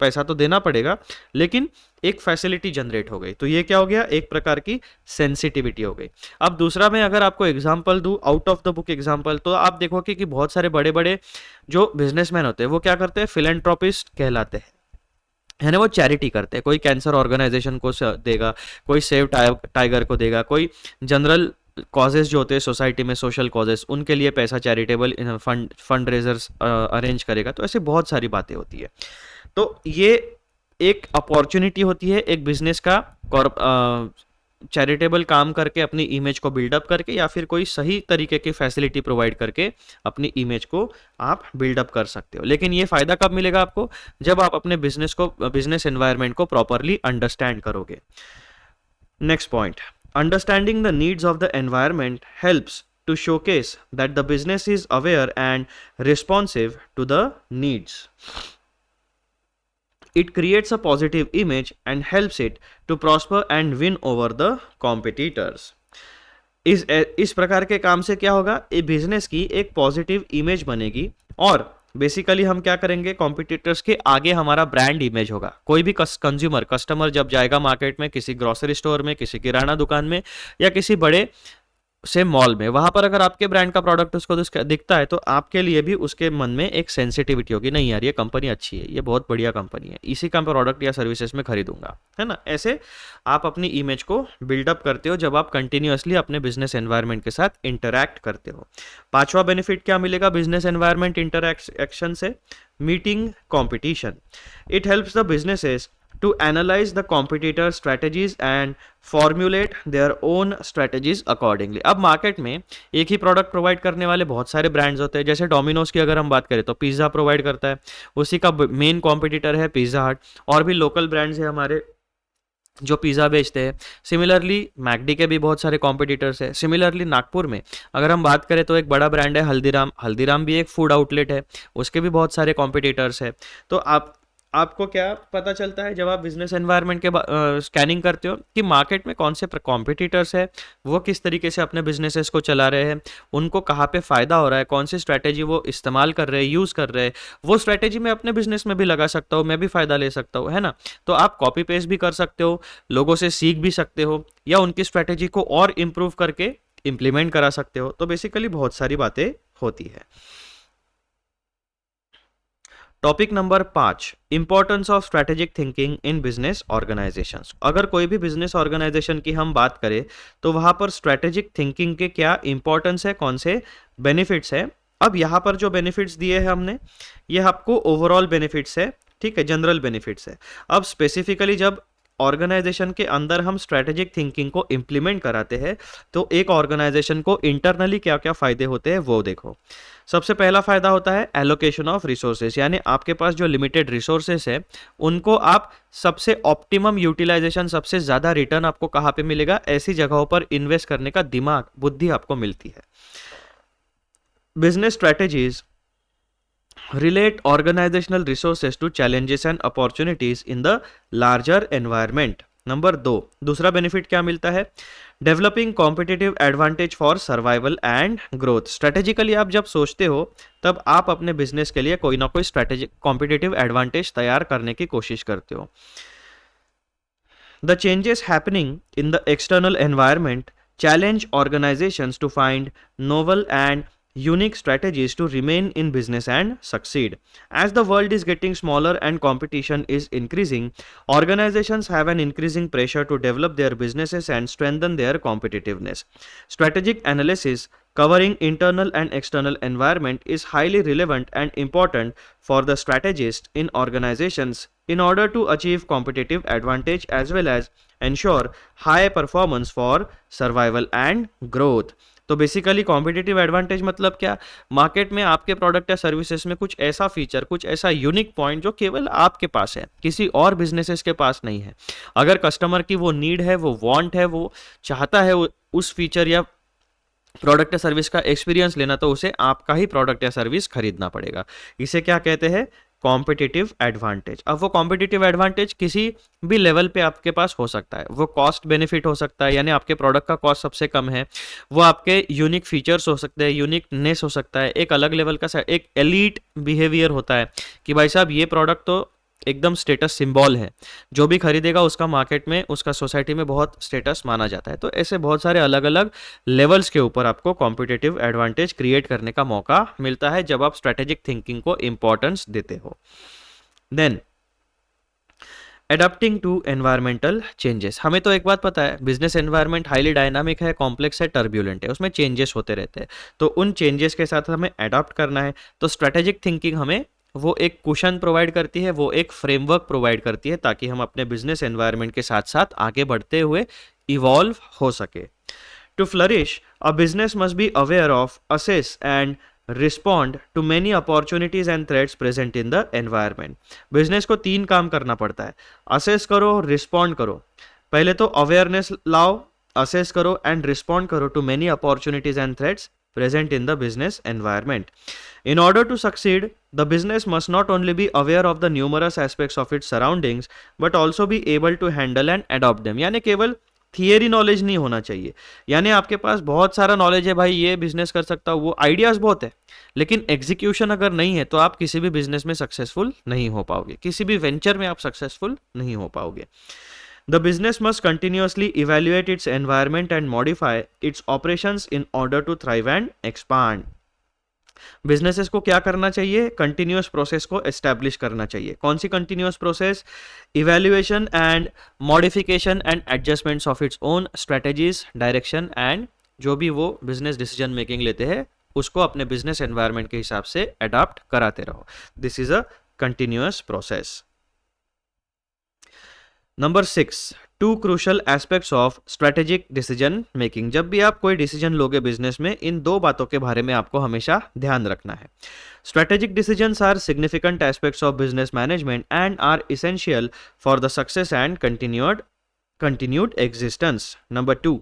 [SPEAKER 1] पैसा तो देना पड़ेगा, लेकिन एक फैसिलिटी जनरेट हो गई। तो ये क्या हो गया? एक प्रकार की सेंसिटिविटी हो गई। अब दूसरा मैं अगर आपको एग्जांपल दूं, out of the book example, तो आप देखोगे कि बहुत सारे बड़े बड़े जो बिजनेसमैन होते हैं वो क्या करते हैं? फिलैंथ्रोपिस्ट कहलाते हैं, है ना। वो चैरिटी करते हैं, कोई कैंसर ऑर्गेनाइजेशन को देगा, कोई सेव टाइगर को देगा, कोई जनरल कॉजेज जो होते हैं सोसाइटी में, सोशल कॉजेज, उनके लिए पैसा चैरिटेबल फंड रेजर्स अरेंज करेगा। तो ऐसे बहुत सारी बातें होती है। तो ये एक अपॉर्चुनिटी होती है एक बिजनेस का चैरिटेबल काम करके अपनी इमेज को बिल्डअप करके या फिर कोई सही तरीके की फैसिलिटी प्रोवाइड करके अपनी इमेज को आप बिल्डअप कर सकते हो। लेकिन ये फायदा कब मिलेगा आपको? जब आप अपने बिजनेस एनवायरनमेंट को प्रॉपरली अंडरस्टैंड करोगे। Next point, understanding the needs of the environment helps to showcase that the business is aware and responsive to the needs. It creates a positive image and helps it to prosper and win over the competitors. इस प्रकार के काम से क्या होगा? एक business की एक पॉजिटिव इमेज बनेगी और बेसिकली हम क्या करेंगे? कॉम्पिटिटर्स के आगे हमारा ब्रांड इमेज होगा। कोई भी कस्टमर जब जाएगा मार्केट में, किसी ग्रोसरी स्टोर में, किसी किराना दुकान में या किसी बड़े से मॉल में, वहां पर अगर आपके ब्रांड का प्रोडक्ट उसको दिखता है तो आपके लिए भी उसके मन में एक सेंसिटिविटी होगी, नहीं यार ये कंपनी अच्छी है, ये बहुत बढ़िया कंपनी है, इसी का प्रोडक्ट या सर्विसेज में खरीदूंगा, है ना। ऐसे आप अपनी इमेज को बिल्डअप करते हो जब आप कंटिन्यूअसली अपने बिजनेस एनवायरनमेंट के साथ इंटरैक्ट करते हो। पांचवा बेनिफिट क्या मिलेगा बिजनेस एनवायरनमेंट इंटरैक्शन से? Meeting competition. It helps the businesses to analyze the competitor strategies and formulate their own strategies accordingly. अब मार्केट में एक ही प्रोडक्ट प्रोवाइड करने वाले बहुत सारे ब्रांड्स होते हैं। जैसे डोमिनोज की अगर हम बात करें तो पिज़्ज़ा प्रोवाइड करता है, उसी का मेन कॉम्पिटिटर है पिज़्ज़ा हट, और भी लोकल ब्रांड्स हैं हमारे जो पिज़्ज़ा बेचते हैं। सिमिलरली मैकडी के भी बहुत सारे कॉम्पिटिटर्स हैं। सिमिलरली नागपुर में अगर हम बात करें तो एक बड़ा ब्रांड है हल्दीराम भी एक फूड आउटलेट है, उसके भी बहुत सारे कॉम्पिटिटर्स हैं। तो आपको क्या पता चलता है जब आप बिजनेस एनवायरनमेंट के स्कैनिंग करते हो कि मार्केट में कौन से कॉम्पिटिटर्स है, वो किस तरीके से अपने बिजनेसेस को चला रहे हैं, उनको कहाँ पे फ़ायदा हो रहा है, कौन सी स्ट्रैटेजी वो इस्तेमाल कर रहे हैं, यूज़ कर रहे हैं। वो स्ट्रैटेजी मैं अपने बिजनेस में भी लगा सकता हूँ, मैं भी फ़ायदा ले सकता हूँ, है ना। तो आप कॉपी पेस्ट भी कर सकते हो, लोगों से सीख भी सकते हो या उनकी स्ट्रैटेजी को और इम्प्रूव करके इम्प्लीमेंट करा सकते हो। तो बेसिकली बहुत सारी बातें होती है। Topic number 5, importance of strategic thinking in business organisations. अगर कोई भी बिजनेस ऑर्गेनाइजेशन की हम बात करें तो वहां पर स्ट्रैटेजिक थिंकिंग के क्या इंपॉर्टेंस है, कौन से बेनिफिट्स है। अब यहाँ पर जो बेनिफिट्स दिए हैं हमने, ये आपको ओवरऑल बेनिफिट्स है, ठीक है, जनरल बेनिफिट्स है। अब स्पेसिफिकली जब ऑर्गेनाइजेशन के अंदर हम स्ट्रेटेजिक थिंकिंग को इम्प्लीमेंट कराते हैं तो एक ऑर्गेनाइजेशन को इंटरनली क्या क्या फायदे होते हैं वो देखो। सबसे पहला फायदा होता है एलोकेशन ऑफ रिसोर्सेज, यानी आपके पास जो लिमिटेड रिसोर्सेज है उनको आप सबसे ऑप्टिमम यूटिलाइजेशन, सबसे ज़्यादा रिटर्न आपको कहाँ पे मिलेगा, ऐसी जगहों पर इन्वेस्ट करने का दिमाग, बुद्धि आपको मिलती है। Business strategies relate organizational resources to challenges and opportunities in the larger environment। Number दो, दूसरा बेनिफिट क्या मिलता है, developing competitive advantage for survival and growth. Strategically आप जब सोचते हो तब आप अपने बिजनेस के लिए कोई ना कोई स्ट्रेटेजिक कॉम्पिटिटिव एडवांटेज तैयार करने की कोशिश करते हो। The changes happening in the external environment challenge organizations to find novel and unique strategies to remain in business and succeed. As the world is getting smaller and competition is increasing, organizations have an increasing pressure to develop their businesses and strengthen their competitiveness. Strategic analysis covering internal and external environment is highly relevant and important for the strategists in organizations in order to achieve competitive advantage as well as ensure high performance for survival and growth। तो basically competitive advantage मतलब क्या, market में आपके product या services में कुछ ऐसा feature, कुछ ऐसा यूनिक पॉइंट जो केवल आपके पास है, किसी और बिजनेसेस के पास नहीं है। अगर कस्टमर की वो नीड है, वो वांट है, वो चाहता है उस फीचर या प्रोडक्ट या सर्विस का एक्सपीरियंस लेना, तो उसे आपका ही प्रोडक्ट या सर्विस खरीदना पड़ेगा। इसे क्या कहते हैं, कॉम्पिटिटिव एडवांटेज। अब वो कॉम्पिटिटिव एडवांटेज किसी भी लेवल पे आपके पास हो सकता है। वो कॉस्ट बेनिफिट हो सकता है, यानी आपके प्रोडक्ट का कॉस्ट सबसे कम है। वो आपके यूनिक फीचर्स हो सकते हैं, यूनिकनेस हो सकता है, एक अलग लेवल का एक एलीट बिहेवियर होता है कि भाई साहब ये प्रोडक्ट तो एकदम स्टेटस सिंबल है, जो भी खरीदेगा उसका मार्केट में, उसका सोसाइटी में बहुत स्टेटस माना जाता है। तो ऐसे बहुत सारे अलग अलग लेवल्स के ऊपर आपको कॉम्पिटिटिव एडवांटेज क्रिएट करने का मौका मिलता है जब आप स्ट्रेटेजिक थिंकिंग को इंपॉर्टेंस देते हो। Then adopting to environmental changes. हमें तो एक बात पता है, बिजनेस एनवायरनमेंट हाईली डायनामिक है, कॉम्प्लेक्स है, टर्ब्यूलेंट है, उसमें चेंजेस होते रहते हैं। तो उन चेंजेस के साथ हमें अडॉप्ट करना है। तो स्ट्रेटेजिक थिंकिंग हमें वो एक कुशन प्रोवाइड करती है, वो एक फ्रेमवर्क प्रोवाइड करती है ताकि हम अपने बिजनेस एनवायरनमेंट के साथ साथ आगे बढ़ते हुए इवॉल्व हो सके। To flourish a business must be aware of, assess and respond to many opportunities and threats present in the environment. Business को 3 काम करना पड़ता है, असेस करो, रिस्पॉन्ड करो। पहले तो अवेयरनेस लाओ, असेस करो एंड रिस्पॉन्ड करो to many opportunities and threats present in the business environment. In order to succeed, the business must not only be aware of the numerous aspects of its surroundings, but also be able to handle and adopt them। यानी केवल theory knowledge नहीं होना चाहिए, यानी आपके पास बहुत सारा knowledge है, भाई ये बिजनेस कर सकता हूँ, वो आइडियाज बहुत है, लेकिन एग्जीक्यूशन अगर नहीं है तो आप किसी भी बिजनेस में सक्सेसफुल नहीं हो पाओगे, किसी भी वेंचर में आप सक्सेसफुल नहीं हो पाओगे। The business must continuously evaluate its environment and modify its operations in order to thrive and expand। Businesses को क्या करना चाहिए, कंटिन्यूअस प्रोसेस को एस्टैब्लिश करना चाहिए। कौन सी continuous process, evaluation and modification and adjustments of its own strategies, direction and जो भी वो बिजनेस डिसीजन मेकिंग लेते हैं उसको अपने बिजनेस एनवायरनमेंट के हिसाब से अडॉप्ट कराते रहो। This is a continuous process. Number 6, 2 crucial aspects of strategic decision making. जब भी आप कोई डिसीजन लोगे बिजनेस में, इन 2 बातों के बारे में आपको हमेशा ध्यान रखना है। Strategic decisions are significant aspects of business management and are essential for the success and continued existence। Number 2,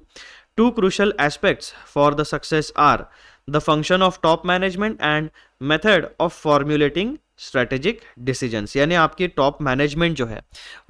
[SPEAKER 1] 2 crucial aspects for the success are the function of top management and method of formulating strategic decisions. यानी आपकी top management जो है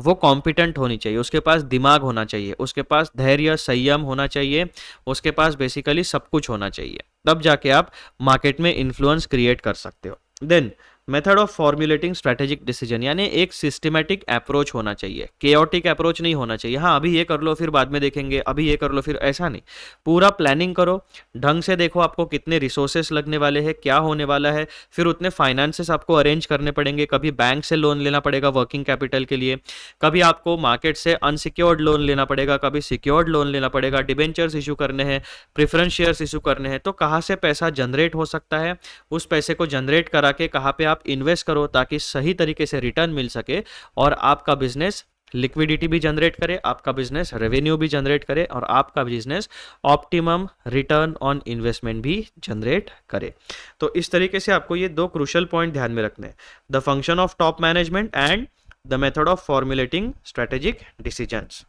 [SPEAKER 1] वो competent होनी चाहिए, उसके पास दिमाग होना चाहिए, उसके पास धैर्य, संयम होना चाहिए, उसके पास बेसिकली सब कुछ होना चाहिए, तब जाके आप मार्केट में इन्फ्लुएंस क्रिएट कर सकते हो। Then method of formulating strategic decision, यानी एक सिस्टमेटिक अप्रोच होना चाहिए, केओटिक अप्रोच नहीं होना चाहिए। हाँ अभी ये कर लो फिर बाद में देखेंगे, अभी ये कर लो फिर, ऐसा नहीं। पूरा प्लानिंग करो, ढंग से देखो आपको कितने रिसोर्सेस लगने वाले हैं, क्या होने वाला है, फिर उतने फाइनेंसेस आपको अरेंज करने पड़ेंगे। कभी बैंक से लोन लेना पड़ेगा वर्किंग कैपिटल के लिए, कभी आपको मार्केट से अनसिक्योर्ड लोन लेना पड़ेगा, कभी सिक्योर्ड लोन लेना पड़ेगा, डिबेंचर्स इशू करने हैं, प्रेफरेंस शेयर्स इशू करने हैं। तो कहाँ से पैसा जनरेट हो सकता है, उस पैसे को जनरेट करा के कहाँ पे आप इन्वेस्ट करो ताकि सही तरीके से रिटर्न मिल सके और आपका बिजनेस लिक्विडिटी भी जनरेट करे, आपका बिजनेस रेवेन्यू भी जनरेट करे और आपका business optimum return on investment भी जनरेट करे। तो इस तरीके से आपको ये दो क्रूशियल पॉइंट ध्यान में रखने हैं, the function of top management and the method of formulating strategic decisions.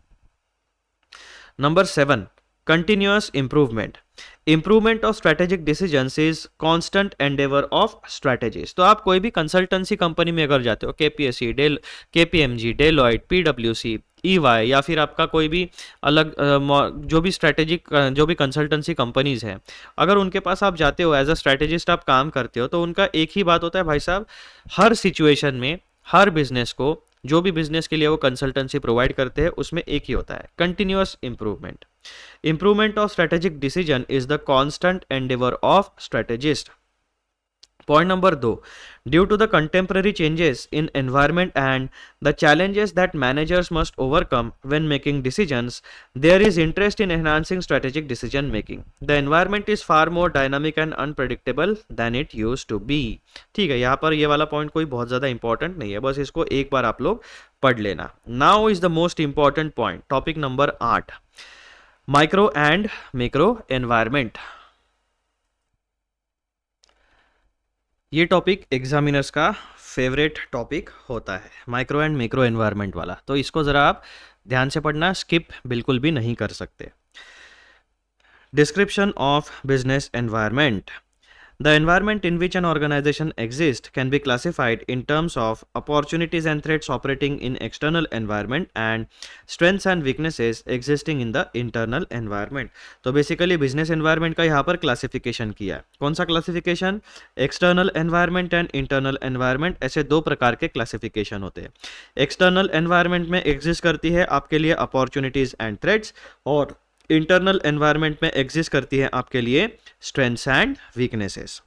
[SPEAKER 1] Number 7, continuous improvement. Improvement of strategic decisions is constant endeavor of strategies. तो आप कोई भी कंसल्टेंसी कंपनी में अगर जाते हो, केपीएससी, डेल, केपीएमजी, डेलॉयट, पीडब्ल्यूसी, ईवाई, या फिर आपका कोई भी अलग जो भी स्ट्रेटेजिक जो भी कंसल्टेंसी कंपनीज हैं, अगर उनके पास आप जाते हो एज अ स्ट्रेटेजिस्ट आप काम करते हो, तो उनका एक ही बात होता है भाई साहब, हर सिचुएशन में हर बिजनेस को, जो भी बिजनेस के लिए वो कंसल्टेंसी प्रोवाइड करते हैं, उसमें एक ही होता है, continuous improvement. Improvement of strategic decision is the constant Endeavour of strategist. Point number 2, due to the contemporary changes in environment and the challenges that managers must overcome when making decisions, there is interest in enhancing strategic decision making. The environment is far more dynamic and unpredictable than it used to be. ठीक है, यहाँ पर ये वाला point कोई बहुत ज़्यादा important नहीं है, बस इसको एक बार आप लोग पढ़ लेना। Now is the most important point, topic number 8, micro and macro environment. ये टॉपिक एग्जामिनर्स का फेवरेट टॉपिक होता है, माइक्रो एंड मैक्रो एनवायरनमेंट वाला, तो इसको ज़रा आप ध्यान से पढ़ना, स्किप बिल्कुल भी नहीं कर सकते। Description of business environment. The environment in which an organization exists can be classified in terms of opportunities and threats operating in external environment and strengths and weaknesses existing in the internal environment. तो basically business environment का यहाँ पर classification किया है। कौन सा classification? External environment and internal environment, ऐसे दो प्रकार के क्लासिफिकेशन होते हैं। एक्सटर्नल एनवायरनमेंट में एग्जिस्ट करती है आपके लिए अपॉर्चुनिटीज एंड थ्रेट्स, और इंटरनल एनवायरनमेंट में एग्जिस्ट करती है आपके लिए strengths and weaknesses.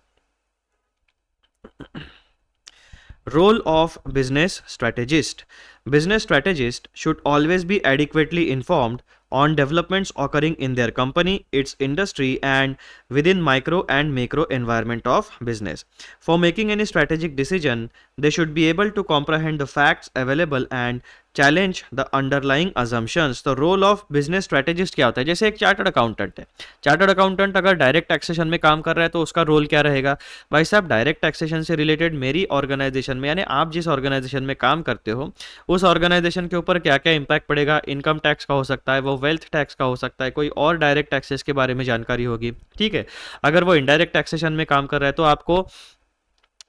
[SPEAKER 1] Role of business strategist. Business strategists should always be adequately informed on developments occurring in their company, its industry, and within micro and macro environment of business. For making any strategic decision, they should be able to comprehend the facts available and challenge the underlying assumptions. तो role of business strategist क्या होता है? जैसे एक chartered accountant है, chartered accountant अगर direct taxation में काम कर रहा है तो उसका रोल क्या रहेगा? भाई साहब, डायरेक्ट टैक्सेशन से रिलेटेड मेरी ऑर्गेनाइजेशन में, यानी आप जिस ऑर्गेनाइजेशन में काम करते हो उस ऑर्गेनाइजेशन के ऊपर क्या क्या इंपैक्ट पड़ेगा, इनकम टैक्स का हो सकता है, वो वेल्थ टैक्स का हो सकता है, कोई और डायरेक्ट टैक्सेस के बारे में जानकारी होगी। ठीक है, अगर वो इनडायरेक्ट टैक्सेशन में काम कर रहा है तो आपको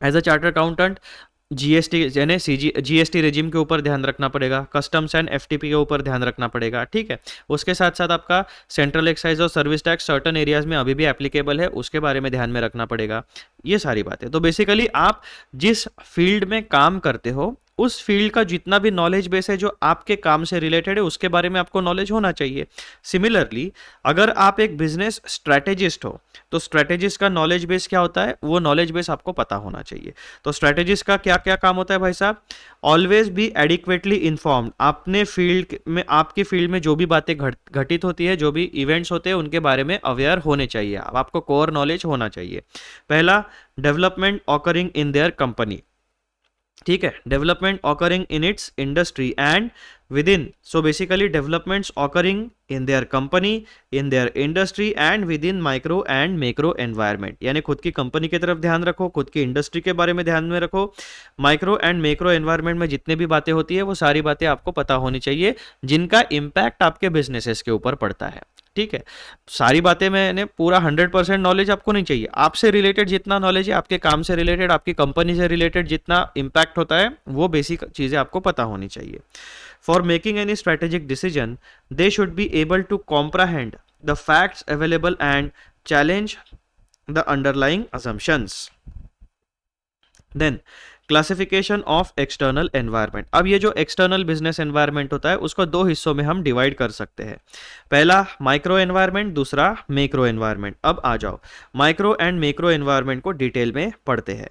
[SPEAKER 1] as a chartered accountant GST यानी जीएसटी रेजिम के ऊपर ध्यान रखना पड़ेगा, कस्टम्स एंड एफटीपी के ऊपर ध्यान रखना पड़ेगा। ठीक है, उसके साथ साथ आपका सेंट्रल एक्साइज और सर्विस टैक्स सर्टन एरियाज में अभी भी एप्लीकेबल है, उसके बारे में ध्यान में रखना पड़ेगा। ये सारी बातें, तो बेसिकली आप जिस फील्ड में काम करते हो उस फील्ड का जितना भी नॉलेज बेस है जो आपके काम से रिलेटेड है उसके बारे में आपको नॉलेज होना चाहिए। सिमिलरली अगर आप एक बिजनेस स्ट्रैटेजिस्ट हो तो स्ट्रैटेजिस्ट का नॉलेज बेस क्या होता है, वो नॉलेज बेस आपको पता होना चाहिए। तो स्ट्रैटेजिस्ट का क्या क्या काम होता है भाई साहब? ऑलवेज बी एडिक्वेटली इन्फॉर्म्ड, अपने फील्ड में, आपकी फील्ड में जो भी बातें घटित होती है, जो भी इवेंट्स होते हैं उनके बारे में अवेयर होने चाहिए, आपको कोर नॉलेज होना चाहिए। पहला, development occurring in their company. ठीक है, development occurring in its industry and with in, so basically developments occurring in their company, in their industry and with in micro and macro environment, यानी खुद की company की तरफ ध्यान रखो, खुद की इंडस्ट्री के बारे में ध्यान में रखो, माइक्रो एंड मैक्रो एनवायरनमेंट में जितने भी बातें होती है वो सारी बातें आपको पता होनी चाहिए जिनका इम्पैक्ट आपके बिजनेसेस के ऊपर पड़ता है। ठीक है, सारी बातें मैंने पूरा 100% नॉलेज आपको नहीं चाहिए, आपसे रिलेटेड जितना नॉलेज है, आपके काम से रिलेटेड, आपकी कंपनी से रिलेटेड जितना इम्पैक्ट होता है वो बेसिक चीज़ें आपको पता होनी चाहिए। For making any strategic decision they should be able to comprehend the facts available and challenge the underlying assumptions. Then classification of external environment. अब ये जो एक्सटर्नल बिजनेस एनवायरनमेंट होता है उसको दो हिस्सों में हम डिवाइड कर सकते हैं, पहला माइक्रो एनवायरनमेंट, दूसरा मैक्रो एनवायरनमेंट। अब आ जाओ माइक्रो एंड मैक्रो एनवायरनमेंट को डिटेल में पढ़ते हैं।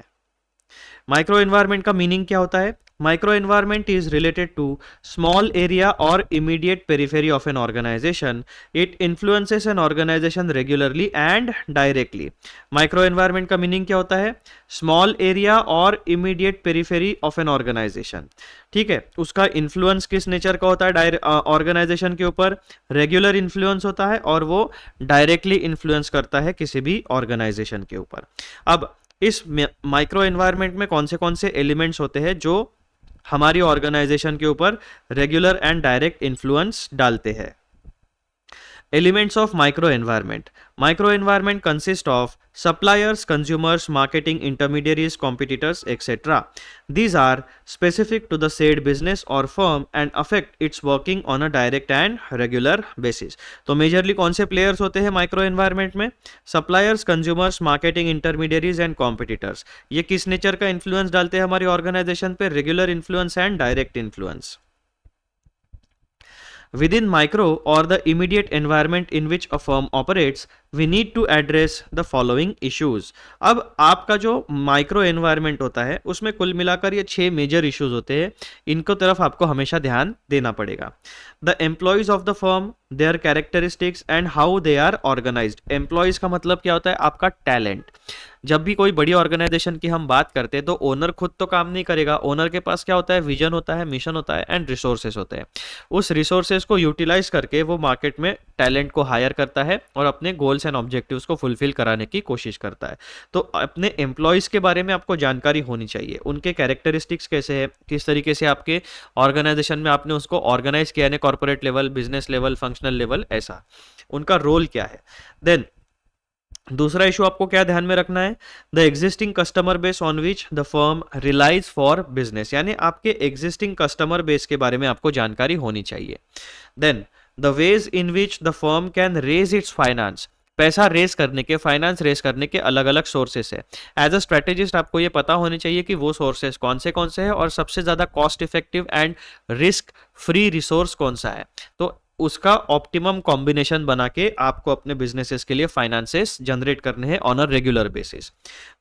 [SPEAKER 1] माइक्रो एनवायरनमेंट का मीनिंग क्या होता है? Micro environment is related to small area or immediate periphery of an organization. It influences an organization regularly and directly. Micro environment का मीनिंग क्या होता है? स्मॉल एरिया और immediate periphery of an organisation. ठीक है, उसका इन्फ्लुएंस किस nature का होता है? ऑर्गेनाइजेशन के ऊपर रेगुलर इन्फ्लुएंस होता है और वो डायरेक्टली इन्फ्लुएंस करता है किसी भी ऑर्गेनाइजेशन के ऊपर. अब इस माइक्रो एनवायरनमेंट में कौन से एलिमेंट्स होते हैं जो हमारी ऑर्गेनाइजेशन के ऊपर रेगुलर एंड डायरेक्ट इन्फ्लुएंस डालते हैं? Elements of microenvironment. Microenvironment consists of suppliers, consumers, marketing intermediaries, competitors, etc. These are specific to the said business or firm and affect its working on a direct and regular basis. तो majorly कौन से players होते हैं micro environment में? Suppliers, consumers, marketing intermediaries and competitors. ये किस nature का influence डालते हैं हमारी ऑर्गेनाइजेशन पे? Regular influence and direct influence. Within micro or the immediate environment in which a firm operates, we need to address the following issues. अब आपका जो माइक्रो एनवायरनमेंट होता है उसमें कुल मिलाकर ये 6 मेजर इश्यूज होते हैं. इनको तरफ आपको हमेशा ध्यान देना पड़ेगा. The employees of the firm, their characteristics and how they are organised. Employees का मतलब क्या होता है? आपका टैलेंट. जब भी कोई बड़ी ऑर्गेनाइजेशन की हम बात करते हैं तो ओनर खुद तो काम नहीं करेगा. ओनर के पास क्या होता है? विजन होता है, मिशन होता है एंड रिसोर्सेस होते हैं. उस रिसोर्सेस को यूटिलाइज करके वो मार्केट में टैलेंट को हायर करता है और अपने गोल्स एंड ऑब्जेक्टिव्स को फुलफिल कराने की कोशिश करता है. तो अपने एम्प्लॉयज के बारे में आपको जानकारी होनी चाहिए. उनके कैरेक्टरिस्टिक्स कैसे है, किस तरीके से आपके ऑर्गेनाइजेशन में आपने उसको ऑर्गेनाइज किया है, corporate level, business level, functional level, ऐसा उनका रोल क्या है. देन दूसरा इशू आपको क्या ध्यान में रखना है? The existing customer base on which the firm relies for business. यानी आपके एग्जिस्टिंग कस्टमर बेस के बारे में आपको जानकारी होनी चाहिए. Then the ways in which the firm can raise its finance. पैसा रेज करने के, फाइनेंस रेज करने के अलग अलग सोर्सेस है. एज अ स्ट्रेटेजिस्ट आपको ये पता होनी चाहिए कि वो सोर्सेस कौन से हैं और सबसे ज्यादा cost effective and risk free resource कौन सा है. तो उसका ऑप्टिमम कॉम्बिनेशन बना के आपको अपने बिजनेसेस के लिए फाइनेंसेस जनरेट करने हैं on a regular basis.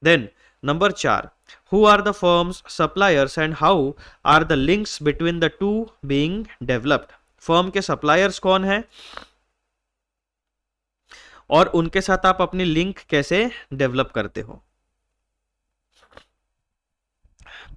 [SPEAKER 1] Then number 4, who are the firm's, suppliers and how are the links between the two being developed. Firm के सप्लायर्स कौन है और उनके साथ आप अपनी लिंक कैसे डेवलप करते हो.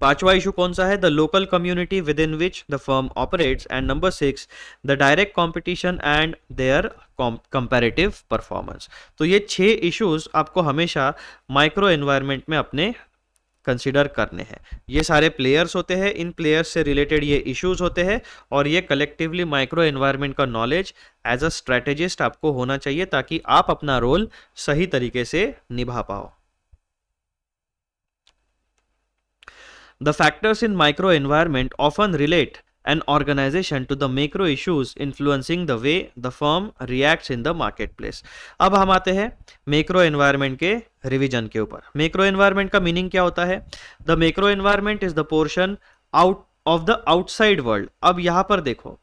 [SPEAKER 1] 5वां इशू कौन सा है? The local community within which the firm operates. And number 6, the direct competition and their comparative performance. तो ये 6 इश्यूज आपको हमेशा माइक्रो एनवायरनमेंट में अपने कंसिडर करने हैं. ये सारे प्लेयर्स होते हैं, इन प्लेयर्स से रिलेटेड ये इश्यूज होते हैं और ये कलेक्टिवली माइक्रो एनवायरनमेंट का नॉलेज एज अ स्ट्रेटेजिस्ट आपको होना चाहिए ताकि आप अपना रोल सही तरीके से निभा पाओ. The factors in microenvironment often relate an organization to the macro issues influencing the way the firm reacts in the marketplace. अब हम आते हैं मैक्रो एनवायरनमेंट के रिवीजन के ऊपर. मैक्रो एनवायरनमेंट का मीनिंग क्या होता है? The macro environment is the portion out of the outside world. अब यहां पर देखो,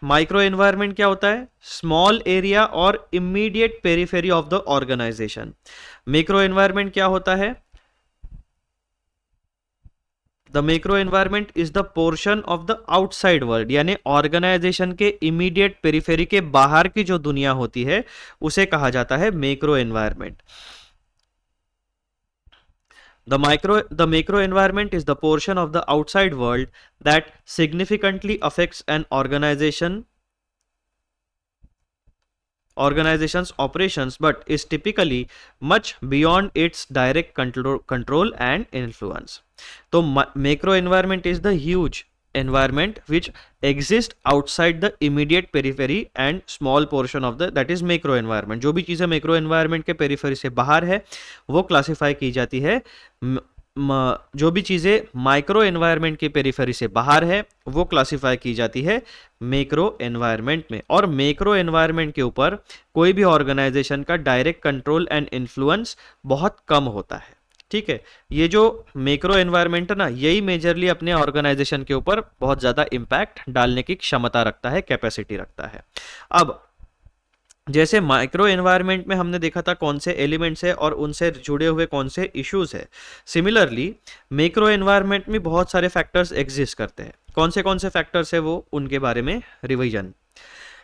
[SPEAKER 1] माइक्रो एनवायरनमेंट क्या होता है? स्मॉल एरिया और immediate periphery of the organisation. Macro environment क्या होता है? The macro environment is the portion of the outside world. यानी ऑर्गेनाइजेशन के इमीडिएट पेरिफेरी के बाहर की जो दुनिया होती है उसे कहा जाता है macro environment. The macro environment is the portion of the outside world that significantly affects an organization's operations but is typically much beyond its direct control and influence. So macro environment is the huge environment which exists outside the immediate periphery and small portion of the that is macro environment. जो भी चीजें macro environment के periphery से बाहर है वो classify की जाती है. जो भी चीजें माइक्रो एनवायरनमेंट के पेरिफेरी से बाहर है वो क्लासिफाई की जाती है मैक्रो एनवायरनमेंट में. और मैक्रो एनवायरनमेंट के ऊपर कोई भी ऑर्गेनाइजेशन का डायरेक्ट कंट्रोल एंड इन्फ्लुएंस बहुत कम होता है. ठीक है, ये जो मैक्रो एनवायरनमेंट है ना, यही मेजरली अपने ऑर्गेनाइजेशन के ऊपर बहुत ज्यादा इंपैक्ट डालने की क्षमता रखता है, कैपेसिटी रखता है. अब जैसे माइक्रो एनवायरनमेंट में हमने देखा था कौन से एलिमेंट्स है और उनसे जुड़े हुए कौन से इश्यूज है, सिमिलरली मैक्रो एनवायरनमेंट में बहुत सारे फैक्टर्स एग्जिस्ट करते हैं। कौन से फैक्टर्स है वो, उनके बारे में revision.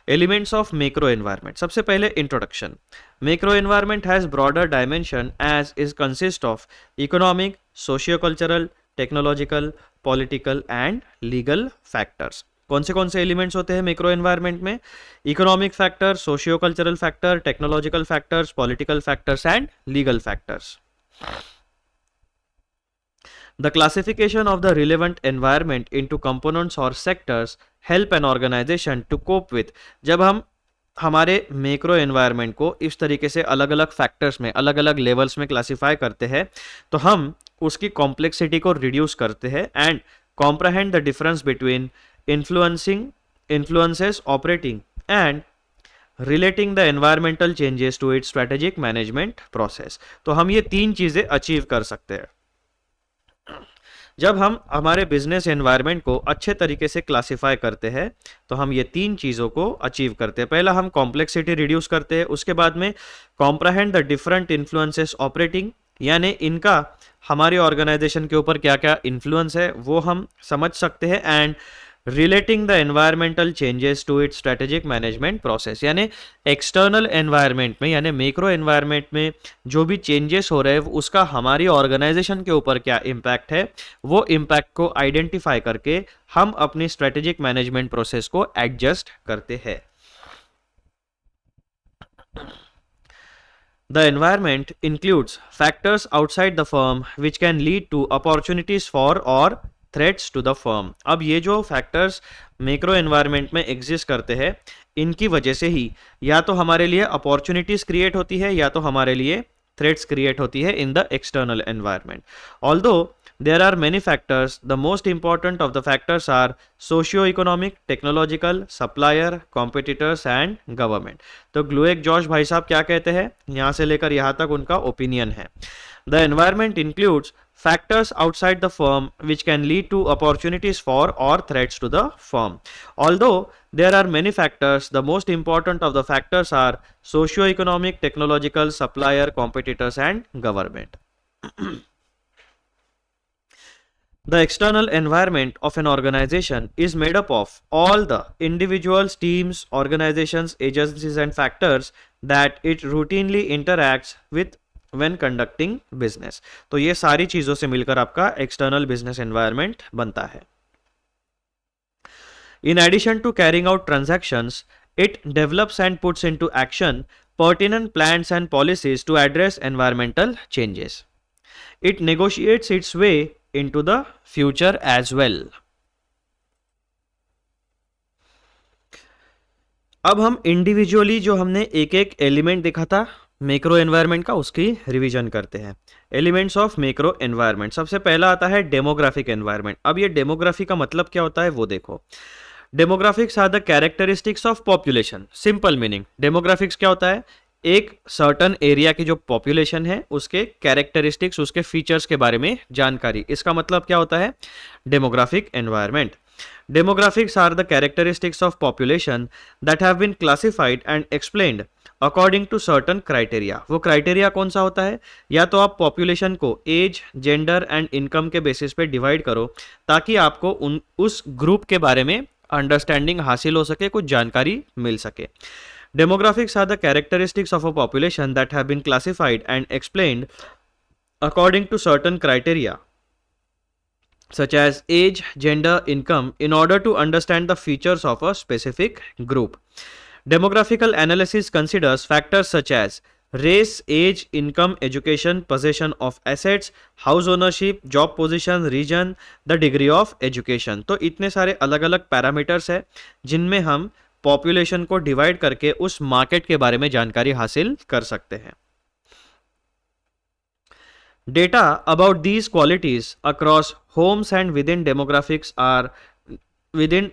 [SPEAKER 1] Elements of macro environment, सबसे पहले introduction. Macro environment has broader dimension as is consist of economic, socio cultural, technological, political and legal factors. कौन से एलिमेंट्स होते हैं मैक्रो एनवायरनमेंट में? Economic factor, socio cultural factor, technological factors, political factors and legal factors. The classification of the relevant environment into components or sectors help an organization to cope with। जब हम हमारे macro environment को इस तरीके से अलग अलग फैक्टर्स में, अलग अलग लेवल्स में क्लासिफाई करते हैं, तो हम उसकी कॉम्प्लेक्सिटी को रिड्यूस करते हैं and comprehend the difference between influences operating and relating the environmental changes to its strategic management process। तो हम ये तीन चीजें अचीव कर सकते हैं जब हम हमारे बिजनेस एनवायरनमेंट को अच्छे तरीके से क्लासिफाई करते हैं। तो हम ये तीन चीज़ों को अचीव करते हैं। पहला हम कॉम्प्लेक्सिटी रिड्यूस करते हैं, उसके बाद में comprehend the different influences operating, यानी इनका हमारी ऑर्गेनाइजेशन के ऊपर क्या क्या इन्फ्लुएंस है वो हम समझ सकते हैं, and relating the environmental changes to its strategic management process, यानी एक्सटर्नल एनवायरनमेंट में, यानी मैक्रो एनवायरनमेंट में जो भी चेंजेस हो रहे हैं उसका हमारी ऑर्गेनाइजेशन के ऊपर क्या इम्पैक्ट है, वो इम्पैक्ट को आइडेंटिफाई करके हम अपनी स्ट्रेटेजिक मैनेजमेंट प्रोसेस को एडजस्ट करते हैं। The environment includes factors outside the firm which can lead to opportunities for or threats to the firm। अब ये जो फैक्टर्स मैक्रो एनवायरनमेंट में एग्जिस्ट करते हैं, इनकी वजह से ही या तो हमारे लिए अपॉर्चुनिटीज क्रिएट होती है या तो हमारे लिए थ्रेट्स क्रिएट होती है in the external environment. Although there are many factors, the most important of the factors are socio-economic, technological, supplier, competitors and government। तो ग्लूएक जॉश भाई साहब क्या कहते हैं, यहाँ से लेकर यहाँ तक उनका ओपिनियन है। The environment includes factors outside the firm which can lead to opportunities for or threats to the firm। Although there are many factors, the most important of the factors are socio-economic, technological, supplier, competitors and government। The external environment of an organization is made up of all the individuals, teams, organizations, agencies and factors that it routinely interacts with when conducting business। तो ये सारी चीजों से मिलकर आपका external business environment बनता है। In addition to carrying out transactions, it develops and puts into action pertinent plans and policies to address environmental changes। It negotiates its way into the future as well। अब हम individually जो हमने एक एक element देखा था macro environment का, उसकी रिवीजन करते हैं। एलिमेंट्स ऑफ मैक्रो एनवायरनमेंट, सबसे पहला आता है डेमोग्राफिक एनवायरनमेंट। अब ये डेमोग्राफी का मतलब क्या होता है वो देखो। Demographics are the characteristics of population. Simple meaning, demographics क्या होता है, एक सर्टन एरिया की जो पॉपुलेशन है उसके कैरेक्टरिस्टिक्स, उसके फीचर्स के बारे में जानकारी। इसका मतलब क्या होता है, demographic environment. Demographics are the characteristics of population that have been classified and explained according to certain criteria. वो क्राइटेरिया कौन सा होता है, या तो आप पॉपुलेशन को एज, जेंडर एंड इनकम के बेसिस पे डिवाइड करो ताकि आपको उस ग्रुप के बारे में अंडरस्टैंडिंग हासिल हो सके, कुछ जानकारी मिल सके। Demographics are the characteristics of a population that have been classified and explained according to certain criteria such as age, gender, income in order to understand the features of a specific group। Demographical analysis considers factors such as race, age, income, education, possession of assets, house ownership, job position, region, the degree of education। तो इतने सारे अलग अलग parameters है जिनमें हम population को divide करके उस मार्केट के बारे में जानकारी हासिल कर सकते हैं। Data about these qualities across homes and within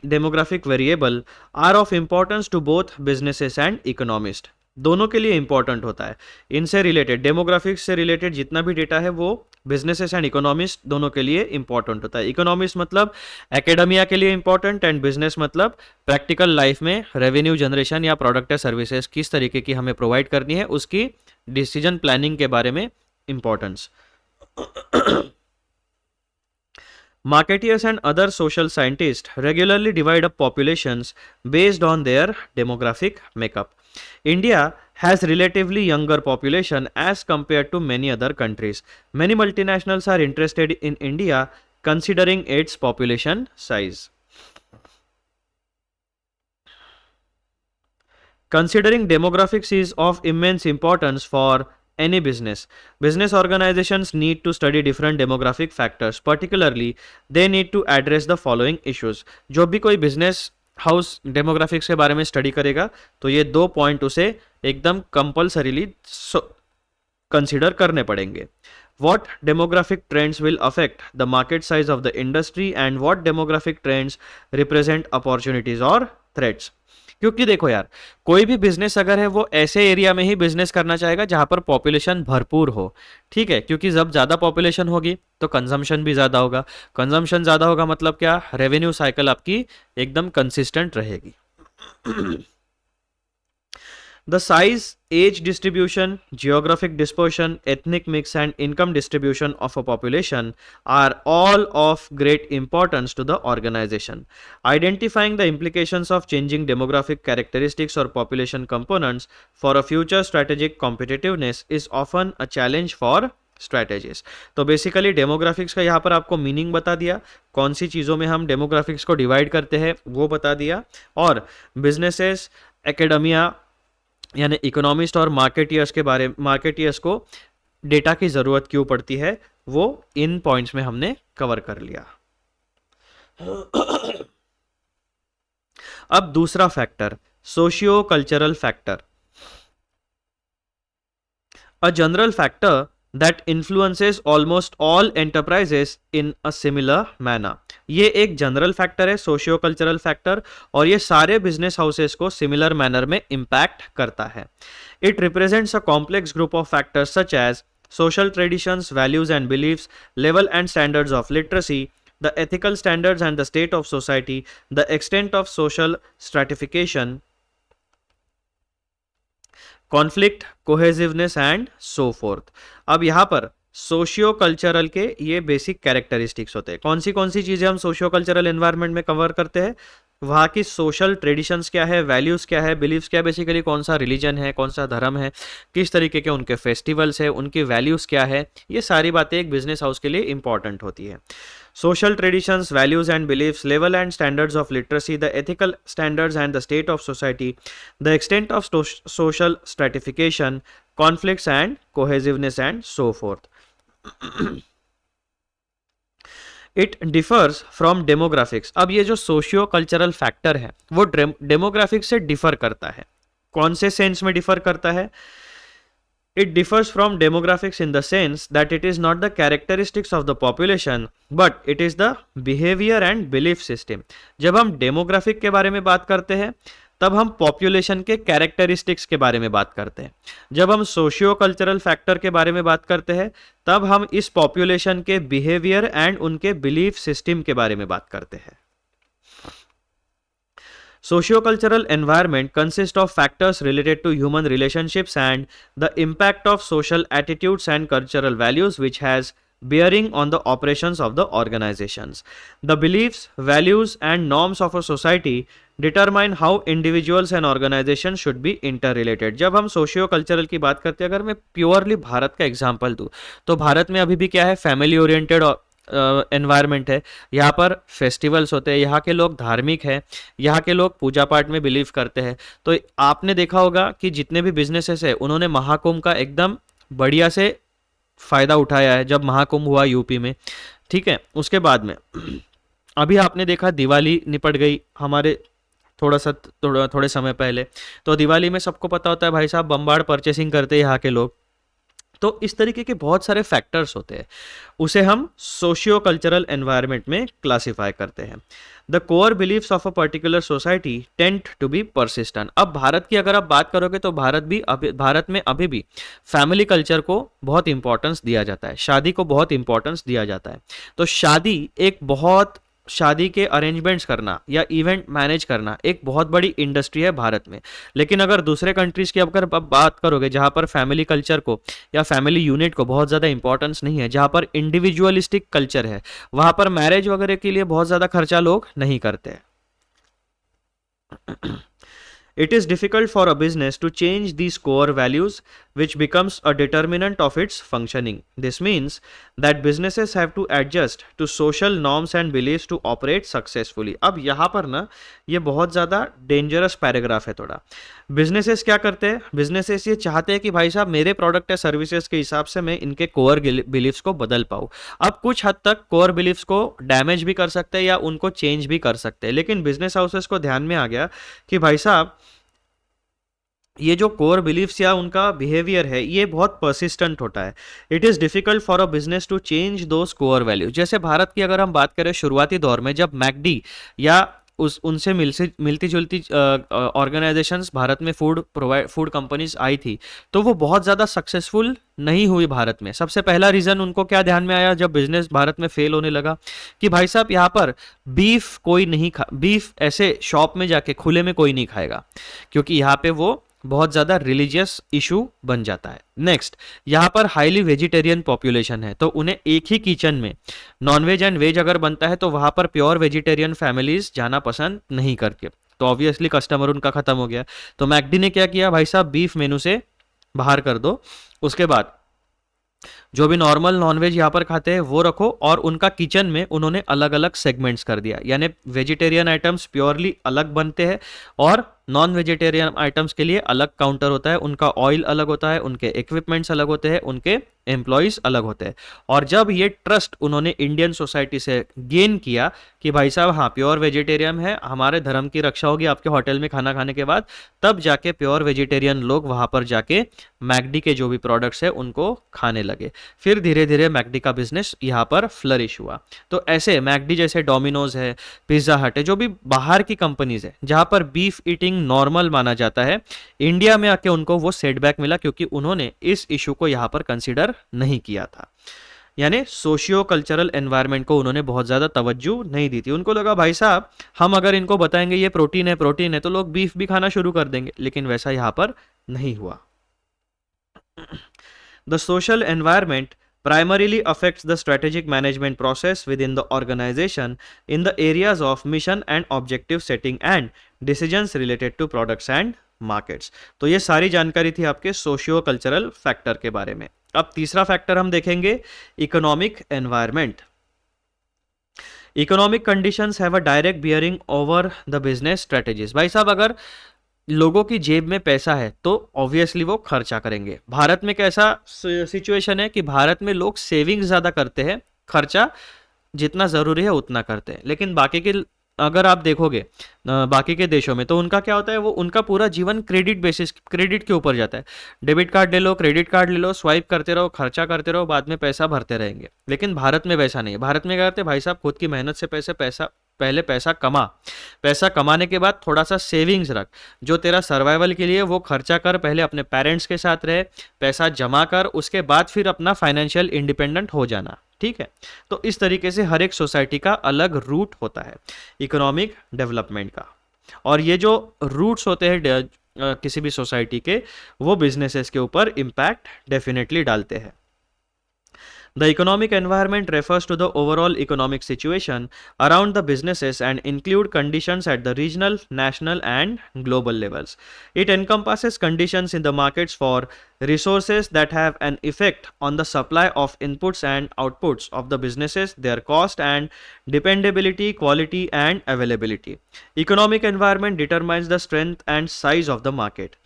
[SPEAKER 1] demographic variable are of importance to both businesses and economist. दोनों के लिए इंपॉर्टेंट होता है। इनसे रिलेटेड, डेमोग्राफिक्स से रिलेटेड जितना भी डेटा है वो बिजनेसेस एंड इकोनॉमिस्ट दोनों के लिए इंपॉर्टेंट होता है। इकोनॉमिस्ट मतलब एकेडमिया के लिए इंपॉर्टेंट, एंड बिजनेस मतलब प्रैक्टिकल लाइफ में रेवेन्यू जनरेशन या प्रोडक्ट या सर्विसेज किस तरीके की हमें प्रोवाइड करनी है, उसकी डिसीजन प्लानिंग के बारे में importance. Marketeers and other social scientists regularly divide up populations based on their demographic makeup. India has relatively younger population as compared to many other countries. Many multinationals are interested in India considering its population size. Considering demographics is of immense importance for any business. Business organizations need to study different demographic factors. Particularly, they need to address the following issues. जो भी कोई business house demographics के बारे में study करेगा तो ये 2 point उसे एकदम कंपल्सरीली कंसिडर करने पड़ेंगे. What demographic trends will affect the market size of the industry and what demographic trends represent opportunities or threats. क्योंकि देखो यार, कोई भी बिजनेस अगर है वो ऐसे एरिया में ही बिजनेस करना चाहेगा जहां पर पॉपुलेशन भरपूर हो, ठीक है, क्योंकि जब ज्यादा पॉपुलेशन होगी तो कंजम्पशन भी ज्यादा होगा. कंजम्पशन ज्यादा होगा मतलब क्या, रेवेन्यू साइकिल आपकी एकदम कंसिस्टेंट रहेगी. The size, age distribution, geographic dispersion, ethnic mix, and income distribution of a population are all of great importance to the organization. Identifying the implications of changing demographic characteristics or population components for a future strategic competitiveness is often a challenge for strategies. तो basically demographics का यहाँ पर आपको meaning बता दिया, कौन सी चीज़ों में हम डेमोग्राफिक्स को डिवाइड करते हैं वो बता दिया, और बिजनेसेस, एकेडमिया यानी इकोनॉमिस्ट और मार्केटियर्स को डेटा की ज़रूरत क्यों पड़ती है वो इन पॉइंट्स में हमने कवर कर लिया. अब दूसरा factor, socio cultural factor. A general factor that influences almost all enterprises in a similar manner. ये एक जनरल फैक्टर है, सोशियो कल्चरल फैक्टर, और ये सारे बिजनेस हाउसेस को सिमिलर मैनर में इम्पैक्ट करता है. It represents a complex group of factors such as social traditions, values and beliefs, level and standards of literacy, the ethical standards and the state of society, the extent of social stratification, conflict, cohesiveness and so fourth. अब यहाँ पर socio cultural के ये basic characteristics होते हैं. कौन सी चीज़ें हम सोशियो कल्चरल एनवायरनमेंट में कवर करते हैं, वहाँ की सोशल ट्रेडिशंस क्या है, वैल्यूज़ क्या है, बिलीव्स क्या है, बेसिकली कौन सा रिलीजन है, कौन सा धर्म है, किस तरीके के उनके फेस्टिवल्स है, उनकी वैल्यूज़ क्या है, ये सारी बातें एक बिजनेस हाउस के लिए इंपॉर्टेंट होती है. Social traditions, values and beliefs, level and standards of literacy, the ethical standards and the state of society, the extent of social stratification, conflicts and cohesiveness and so forth. It differs from demographics. अब ये जो socio cultural factor है वो demographics से differ करता है. कौन से सेंस में डिफर करता है? It differs from demographics in the sense that it is not the characteristics of the population, but it is the behavior and belief system. जब हम demographic के बारे में बात करते हैं तब हम population के characteristics के बारे में बात करते हैं. जब हम सोशियो कल्चरल फैक्टर के बारे में बात करते हैं तब हम इस population के behavior and उनके belief system के बारे में बात करते हैं. Sociocultural environment consists of factors related to human relationships and the impact of social attitudes and cultural values which has bearing on the operations of the organizations. The beliefs, values and norms of a society determine how individuals and organizations should be interrelated. जब हम socio cultural की बात करते हैं, अगर मैं purely Bharat का example दूं तो भारत में अभी भी क्या है, फैमिली ओरिएंटेड एनवायरनमेंट है. यहाँ पर फेस्टिवल्स होते हैं, यहाँ के लोग धार्मिक है, यहाँ के लोग पूजा पाठ में बिलीव करते हैं. तो आपने देखा होगा कि जितने भी बिजनेसेस है उन्होंने महाकुंभ का एकदम बढ़िया से फ़ायदा उठाया है जब महाकुंभ हुआ यूपी में. ठीक है, उसके बाद में अभी आपने देखा दिवाली निपट गई हमारे थोड़े समय पहले. तो दिवाली में सबको पता होता है भाई साहब बम्बाड़ परचेसिंग करते हैं यहाँ के लोग. तो इस तरीके के बहुत सारे फैक्टर्स होते हैं, उसे हम सोशियो कल्चरल एनवायरनमेंट में क्लासिफाई करते हैं। The core beliefs of a particular society tend to be persistent. अब भारत की अगर आप बात करोगे तो भारत में अभी भी फैमिली कल्चर को बहुत इंपॉर्टेंस दिया जाता है, शादी को बहुत इंपॉर्टेंस दिया जाता है। तो शादी के अरेंजमेंट्स करना या इवेंट मैनेज करना एक बहुत बड़ी इंडस्ट्री है भारत में। लेकिन अगर दूसरे कंट्रीज की अगर आप बात करोगे जहां पर फैमिली कल्चर को या फैमिली यूनिट को बहुत ज़्यादा इंपॉर्टेंस नहीं है, जहां पर इंडिविजुअलिस्टिक कल्चर है, वहां पर मैरिज वगैरह के लिए बहुत ज़्यादा खर्चा लोग नहीं करते। It is difficult for a business to change these core values, which becomes a determinant of its functioning. This means that businesses have to adjust to social norms and beliefs to operate successfully. अब यहाँ पर ना ये बहुत ज़्यादा dangerous paragraph है थोड़ा। Businesses क्या करते हैं? बिजनेसेस ये चाहते हैं कि भाई साहब मेरे प्रोडक्ट या सर्विसेज के हिसाब से मैं इनके कोर बिलीफ्स को बदल पाऊँ। अब कुछ हद तक कोर बिलीफ्स को डैमेज भी कर सकते हैं या उनको चेंज भी कर सकते हैं, लेकिन बिजनेस हाउसेस को ध्यान में आ गया कि भाई साहब ये जो कोर बिलीफ्स या उनका बिहेवियर है ये बहुत परसिस्टेंट होता है। It is difficult for a business to change those core values. जैसे भारत की अगर हम बात करें शुरुआती दौर में, जब मैकडी या उनसे मिलती जुलती ऑर्गेनाइजेशंस भारत में फूड कंपनीज आई थी, तो वो बहुत ज़्यादा सक्सेसफुल नहीं हुई भारत में। सबसे पहला रीज़न उनको क्या ध्यान में आया जब बिजनेस भारत में फेल होने लगा कि भाई साहब यहाँ पर बीफ ऐसे शॉप में जाके खुले में कोई नहीं खाएगा, क्योंकि यहाँ पे वो बहुत ज़्यादा रिलीजियस इशू बन जाता है। नेक्स्ट, यहाँ पर हाईली वेजिटेरियन पॉपुलेशन है, तो उन्हें एक ही किचन में नॉनवेज एंड वेज अगर बनता है तो वहाँ पर प्योर वेजिटेरियन फैमिलीज जाना पसंद नहीं करके, तो ऑब्वियसली कस्टमर उनका ख़त्म हो गया। तो मैकडी ने क्या किया, भाई साहब बीफ मेनू से बाहर कर दो, उसके बाद जो भी नॉर्मल नॉनवेज यहाँ पर खाते हैं वो रखो, और उनका किचन में उन्होंने अलग अलग सेगमेंट्स कर दिया, यानी वेजिटेरियन आइटम्स प्योरली अलग बनते हैं और नॉन वेजिटेरियन आइटम्स के लिए अलग काउंटर होता है, उनका ऑयल अलग होता है, उनके इक्विपमेंट्स अलग होते हैं, उनके एम्प्लॉयज़ अलग होते हैं। और जब ये ट्रस्ट उन्होंने इंडियन सोसाइटी से गेन किया कि भाई साहब हाँ प्योर वेजिटेरियन है, हमारे धर्म की रक्षा होगी आपके होटल में खाना खाने के बाद, तब जाके प्योर वेजिटेरियन लोग वहाँ पर जाके मैकडी के जो भी प्रोडक्ट्स है उनको खाने लगे। फिर धीरे धीरे मैकडी का बिजनेस यहाँ पर फ्लरिश हुआ। तो ऐसे मैकडी जैसे डोमिनोज है, पिज्ज़ा हट है, जो भी बाहर की कंपनीज है जहाँ पर बीफ ईटिंग नॉर्मल माना जाता है, इंडिया में आके उनको वो सेटबैक मिला क्योंकि उन्होंने इस इशू को यहाँ पर कंसीडर नहीं किया था। यानी सोशियो कल्चरल एनवायरनमेंट को उन्होंने बहुत ज़्यादा तवज्जो नहीं दी थी। उनको लगा भाई साहब हम अगर इनको बताएंगे ये प्रोटीन है तो लोग बीफ भी खाना शुरू कर देंगे, लेकिन वैसा यहाँ पर नहीं हुआ। The social environment primarily affects the strategic management process within the organization in the areas of mission and objective setting and decisions related to products and markets। तो ये सारी जानकारी थी आपके सोशियो कल्चरल फैक्टर के बारे में। अब तीसरा फैक्टर हम देखेंगे, economic environment. Economic conditions have a direct bearing over the business strategies. भाई साहब अगर लोगों की जेब में पैसा है तो ऑब्वियसली वो खर्चा करेंगे। भारत में कैसा सिचुएशन है कि भारत में लोग सेविंग्स ज़्यादा करते हैं, खर्चा जितना ज़रूरी है उतना करते हैं। लेकिन बाकी के अगर आप देखोगे बाकी के देशों में तो उनका क्या होता है, वो उनका पूरा जीवन क्रेडिट के ऊपर जाता है। डेबिट कार्ड ले लो, क्रेडिट कार्ड ले लो, स्वाइप करते रहो, खर्चा करते रहो, बाद में पैसा भरते रहेंगे। लेकिन भारत में वैसा नहीं है। भारत में क्या करते हैं, भाई साहब खुद की मेहनत से पहले पैसा कमाने के बाद थोड़ा सा सेविंग्स रख, जो तेरा सर्वाइवल के लिए वो खर्चा कर, पहले अपने पेरेंट्स के साथ रहे, पैसा जमा कर, उसके बाद फिर अपना फाइनेंशियल इंडिपेंडेंट हो जाना। ठीक है, तो इस तरीके से हर एक सोसाइटी का अलग रूट होता है इकोनॉमिक डेवलपमेंट का, और ये जो रूट्स होते हैं किसी भी सोसाइटी के, वो बिजनेसेस के ऊपर इम्पैक्ट डेफिनेटली डालते हैं। The economic environment refers to the overall economic situation around the businesses and include conditions at the regional, national and global levels. It encompasses conditions in the markets for resources that have an effect on the supply of inputs and outputs of the businesses, their cost and dependability, quality and availability. Economic environment determines the strength and size of the market.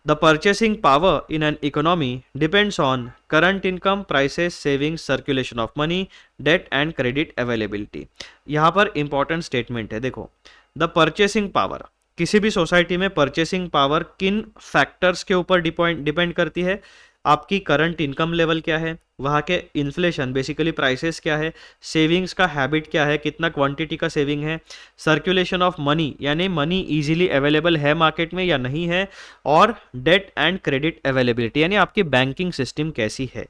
[SPEAKER 1] The purchasing power in an economy depends on current income, prices, savings, circulation of money, debt and credit availability. यहाँ पर important statement है, देखो the purchasing power, किसी भी society में purchasing power किन factors के ऊपर डिपेंड करती है, आपकी करंट इनकम लेवल क्या है, वहाँ के इन्फ्लेशन बेसिकली प्राइसेस क्या है, सेविंग्स का हैबिट क्या है, कितना क्वांटिटी का सेविंग है, सर्कुलेशन ऑफ मनी यानी मनी इजीली अवेलेबल है मार्केट में या नहीं है, और डेट एंड क्रेडिट अवेलेबिलिटी यानी आपकी बैंकिंग सिस्टम कैसी है.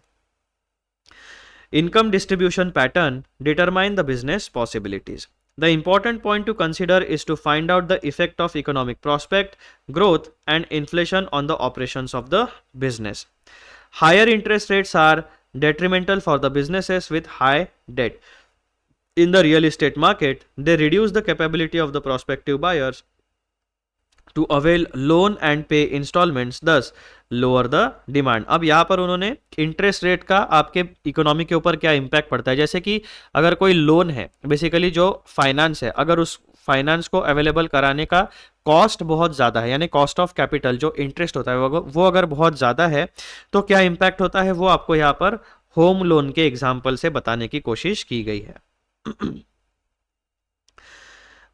[SPEAKER 1] Income distribution pattern determine the business possibilities. The important point to consider is to find out the effect of economic prospect, growth, and inflation on the operations of the business. Higher interest rates are detrimental for the businesses with high debt. In the real estate market, they reduce the capability of the prospective buyers to avail loan and pay installments, thus lower the demand. अब यहाँ पर उन्होंने interest rate का आपके economy के ऊपर क्या impact पड़ता है, जैसे कि अगर कोई लोन है, बेसिकली जो फाइनेंस है, अगर उस फाइनेंस को अवेलेबल कराने का कॉस्ट बहुत ज़्यादा है, यानी कॉस्ट ऑफ कैपिटल जो इंटरेस्ट होता है वो अगर बहुत ज़्यादा है तो क्या इम्पैक्ट होता है, वो आपको यहाँ पर होम लोन के एग्जाम्पल से बताने की कोशिश की गई है.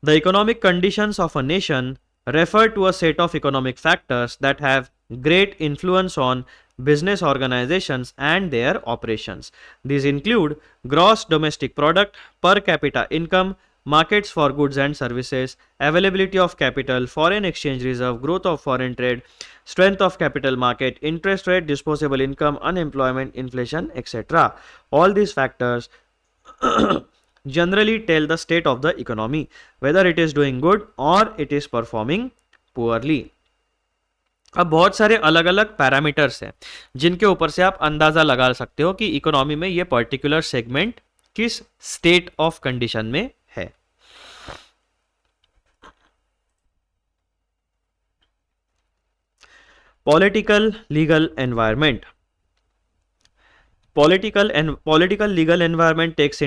[SPEAKER 1] The economic conditions of a nation refer to a set of economic factors that have great influence on business organizations and their operations. These include gross domestic product, per capita income, markets for goods and services, availability of capital, foreign exchange reserve, growth of foreign trade, strength of capital market, interest rate, disposable income, unemployment, inflation, etc. All these factors generally tell the state of the economy, whether it is doing good or it is performing poorly. अब बहुत सारे अलग अलग parameters हैं जिनके ऊपर से आप अंदाजा लगा सकते हो कि इकोनॉमी में ये पर्टिकुलर सेगमेंट किस स्टेट ऑफ कंडीशन में है. Political legal environment. Political legal environment takes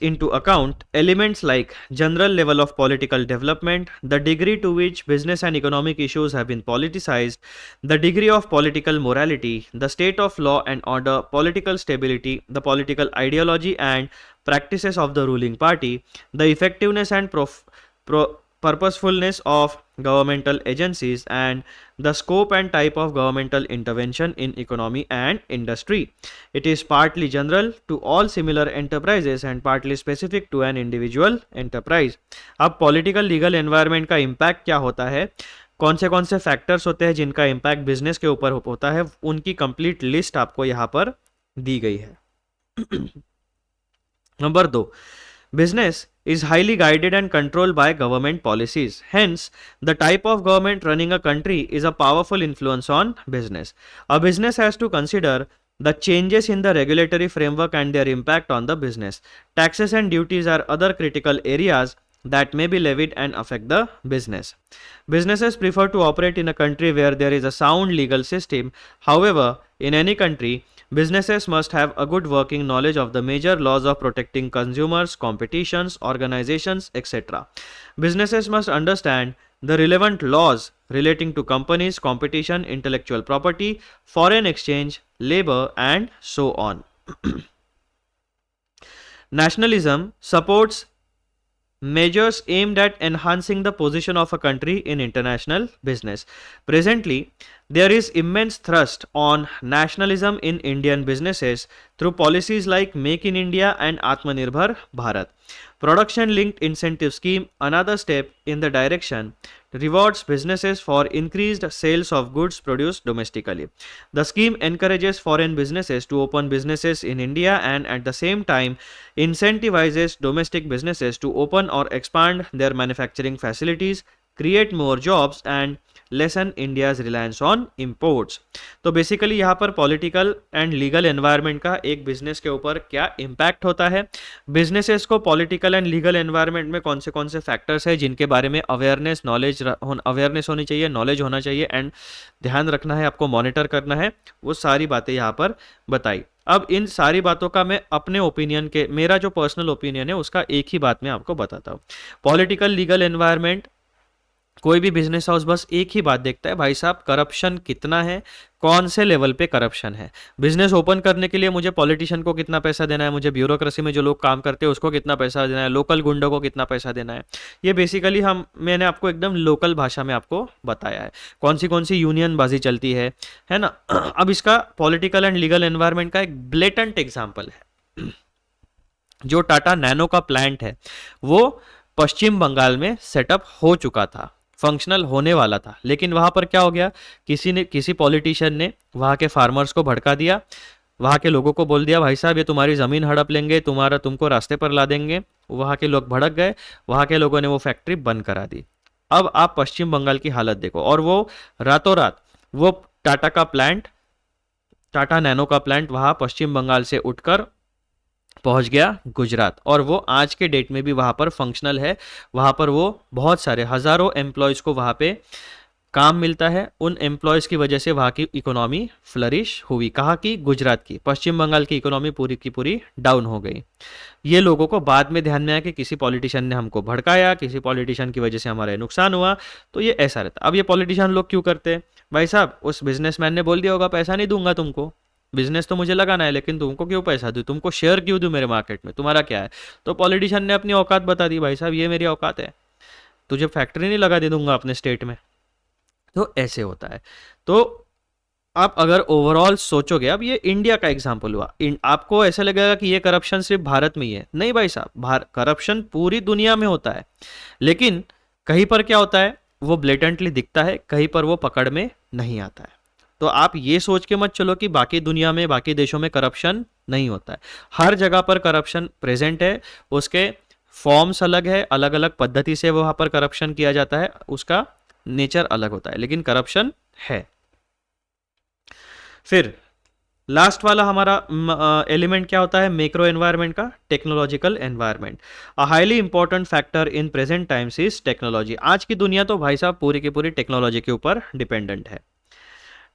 [SPEAKER 1] into account elements like general level of political development, the degree to which business and economic issues have been politicized, the degree of political morality, the state of law and order, political stability, the political ideology and practices of the ruling party, the effectiveness and purposefulness of governmental agencies, and the scope and type of governmental intervention in economy and industry. It is partly general to all similar enterprises and partly specific to an individual enterprise. अब political legal environment का impact क्या होता है, कौन से factors होते हैं जिनका इम्पैक्ट बिजनेस के ऊपर होता है, उनकी कंप्लीट लिस्ट आपको यहाँ पर दी गई है. Number 2, business is highly guided and controlled by government policies. Hence, the type of government running a country is a powerful influence on business. A business has to consider the changes in the regulatory framework and their impact on the business. Taxes and duties are other critical areas that may be levied and affect the business. Businesses prefer to operate in a country where there is a sound legal system. However, in any country, businesses must have a good working knowledge of the major laws of protecting consumers, competitions, organizations, etc. Businesses must understand the relevant laws relating to companies, competition, intellectual property, foreign exchange, labor, and so on. Nationalism supports measures aimed at enhancing the position of a country in international business. Presently, there is immense thrust on nationalism in Indian businesses through policies like Make in India and Atmanirbhar Bharat. Production linked incentive scheme, another step in the direction, rewards businesses for increased sales of goods produced domestically. The scheme encourages foreign businesses to open businesses in India and at the same time incentivizes domestic businesses to open or expand their manufacturing facilities, create more jobs and lesson India's reliance on imports. तो basically यहाँ पर political and legal environment का एक business के ऊपर क्या impact होता है, बिजनेसेस को पॉलिटिकल एंड लीगल एनवायरनमेंट में कौन से फैक्टर्स है जिनके बारे में अवेयरनेस होनी चाहिए, नॉलेज होना चाहिए एंड ध्यान रखना है, आपको मॉनिटर करना है, वो सारी बातें यहाँ पर बताई. अब इन सारी बातों का मैं अपने ओपिनियन के, मेरा जो पर्सनल ओपिनियन है उसका एक ही बात मैं आपको बताता हूँ. पॉलिटिकल लीगल एनवायरनमेंट कोई भी बिजनेस हाउस बस एक ही बात देखता है, भाई साहब करप्शन कितना है, कौन से लेवल पे करप्शन है। बिजनेस ओपन करने के लिए मुझे पॉलिटिशियन को कितना पैसा देना है, मुझे ब्यूरोक्रेसी में जो लोग काम करते हैं उसको कितना पैसा देना है, लोकल गुंडों को कितना पैसा देना है। ये बेसिकली मैंने आपको एकदम लोकल भाषा में आपको बताया है कौन सी यूनियन बाजी चलती है ना। अब इसका पॉलिटिकल एंड लीगल एनवायरनमेंट का एक ब्लेटेंट एग्जाम्पल है। जो टाटा नैनो का प्लांट है वो पश्चिम बंगाल में सेटअप हो चुका था, फंक्शनल होने वाला था, लेकिन वहां पर क्या हो गया, किसी पॉलिटिशियन ने वहां के फार्मर्स को भड़का दिया, वहां के लोगों को बोल दिया भाई साहब ये तुम्हारी जमीन हड़प लेंगे, तुमको रास्ते पर ला देंगे। वहां के लोग भड़क गए, वहां के लोगों ने वो फैक्ट्री बंद करा दी। अब आप पश्चिम बंगाल की हालत देखो, और वो रातों रात वो टाटा नैनो का प्लांट वहां पश्चिम बंगाल से उठकर पहुंच गया गुजरात, और वो आज के डेट में भी वहां पर फंक्शनल है। वहां पर वो बहुत सारे हजारों एम्प्लॉयज को वहां पे काम मिलता है। उन एम्प्लॉयज की वजह से वहां की इकोनॉमी फ्लरिश हुई। कहा कि गुजरात की, पश्चिम बंगाल की इकोनॉमी पूरी की पूरी डाउन हो गई। ये लोगों को बाद में ध्यान में आया कि किसी पॉलिटिशियन ने हमको भड़काया, किसी पॉलिटिशियन की वजह से हमारा नुकसान हुआ, तो ये ऐसा रहता। अब ये पॉलिटिशियन लोग क्यों करते हैं, भाई साहब उस बिजनेसमैन ने बोल दिया होगा पैसा नहीं दूंगा तुमको, बिजनेस तो मुझे लगाना है लेकिन तुमको क्यों पैसा दूं, तुमको शेयर क्यों दूं मेरे मार्केट में, तुम्हारा क्या है। तो पॉलिटिशियन ने अपनी औकात बता दी, भाई साहब ये मेरी औकात है, तुझे फैक्ट्री नहीं लगा दे दूंगा अपने स्टेट में। तो ऐसे होता है। तो आप अगर ओवरऑल सोचोगे, अब ये इंडिया का एग्जाम्पल हुआ, आपको ऐसा लगेगा कि ये करप्शन सिर्फ भारत में ही है। नहीं भाई साहब, करप्शन पूरी दुनिया में होता है, लेकिन कहीं पर क्या होता है वो ब्लेटेंटली दिखता है, कहीं पर वो पकड़ में नहीं आता है। तो आप ये सोच के मत चलो कि बाकी दुनिया में, बाकी देशों में करप्शन नहीं होता है। हर जगह पर करप्शन प्रेजेंट है, उसके फॉर्म्स अलग है, अलग अलग पद्धति से वहां पर करप्शन किया जाता है, उसका नेचर अलग होता है, लेकिन करप्शन है। फिर लास्ट वाला हमारा एलिमेंट क्या होता है मैक्रो एनवायरनमेंट का, technological environment. A highly important factor in present times is technology. आज की दुनिया तो भाई साहब पूरी की पूरी टेक्नोलॉजी के ऊपर डिपेंडेंट है।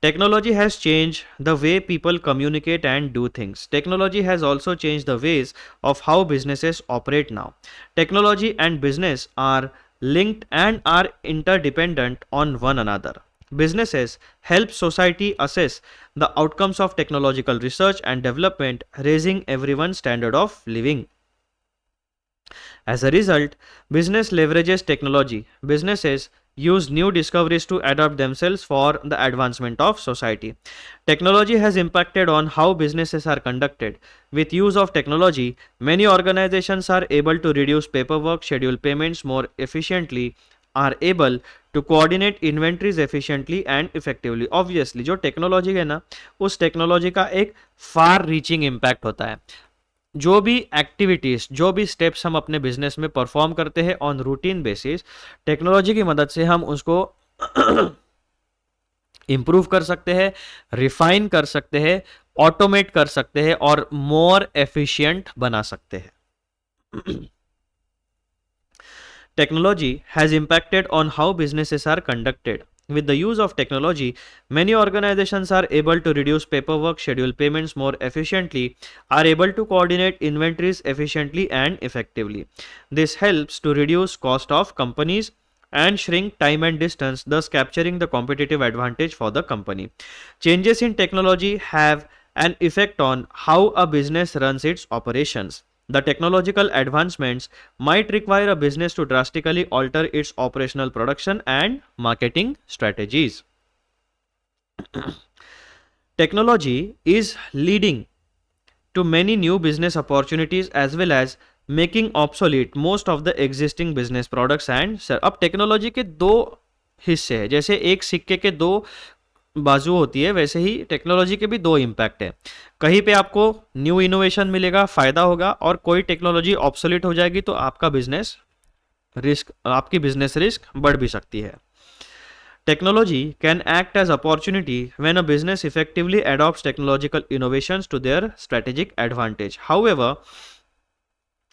[SPEAKER 1] Technology has changed the way people communicate and do things. Technology has also changed the ways of how businesses operate now. Technology and business are linked and are interdependent on one another. Businesses help society assess the outcomes of technological research and development, raising everyone's standard of living. As a result, business leverages technology. Businesses use new discoveries to adapt themselves for the advancement of society. Technology has impacted on how businesses are conducted. With use of technology, many organizations are able to reduce paperwork, schedule payments more efficiently, are able to coordinate inventories efficiently and effectively. Obviously, जो technology है ना, उस technology का एक far reaching impact होता है। जो भी एक्टिविटीज, जो भी स्टेप्स हम अपने बिजनेस में परफॉर्म करते हैं ऑन रूटीन बेसिस, टेक्नोलॉजी की मदद से हम उसको इंप्रूव कर सकते हैं, रिफाइन कर सकते हैं, ऑटोमेट कर सकते हैं और मोर एफिशिएंट बना सकते हैं। Technology has impacted on how businesses are conducted. With the use of technology, many organizations are able to reduce paperwork, schedule payments more efficiently, are able to coordinate inventories efficiently and effectively. This helps to reduce cost of companies and shrink time and distance, thus capturing the competitive advantage for the company. Changes in technology have an effect on how a business runs its operations. The technological advancements might require a business to drastically alter its operational production and marketing strategies. Technology is leading to many new business opportunities as well as making obsolete most of the existing business products and अब technology के दो हिस्से हैं, जैसे एक सिक्के के दो बाजू होती है, वैसे ही टेक्नोलॉजी के भी दो इम्पैक्ट है। कहीं पे आपको न्यू इनोवेशन मिलेगा, फायदा होगा, और कोई टेक्नोलॉजी ऑब्सोलीट हो जाएगी तो आपकी बिजनेस रिस्क बढ़ भी सकती है। Technology can act as opportunity when a business effectively adopts technological innovations to their strategic advantage. However,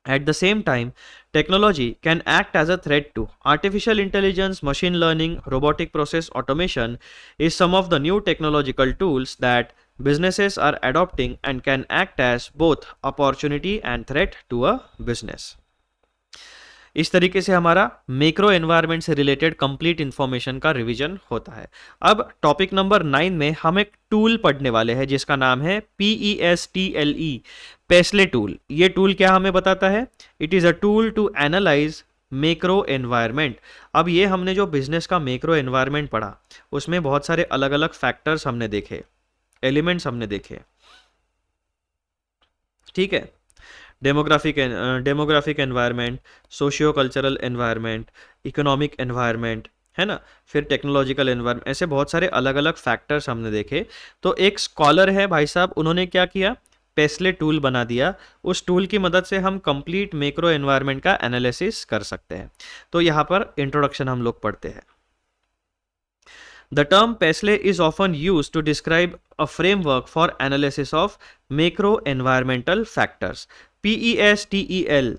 [SPEAKER 1] at the same time, technology can act as a threat too. Artificial intelligence, machine learning, robotic process automation is some of the new technological tools that businesses are adopting and can act as both opportunity and threat to a business. इस तरीके से हमारा macro environment से related complete information का revision होता है। अब topic number 9 में हम एक टूल पढ़ने वाले हैं जिसका नाम है PESTLE, पेस्ले टूल। ये टूल क्या हमें बताता है? It is a tool to analyse macro environment. अब ये हमने जो बिजनेस का मैक्रो एनवायरनमेंट पढ़ा उसमें बहुत सारे अलग अलग फैक्टर्स हमने देखे, एलिमेंट्स हमने देखे, ठीक है। Demographic environment, socio cultural environment, economic environment, है ना, फिर टेक्नोलॉजिकल एनवायरनमेंट, ऐसे बहुत सारे अलग अलग फैक्टर्स हमने देखे। तो एक स्कॉलर है भाई साहब, उन्होंने क्या किया, पेस्ले टूल बना दिया। उस टूल की मदद से हम कंप्लीट मैक्रो एनवायरनमेंट का एनालिसिस कर सकते हैं। तो यहाँ पर इंट्रोडक्शन हम लोग पढ़ते हैं। The term PESTLE is often used to describe a framework for analysis of macro-environmental factors. PESTEL,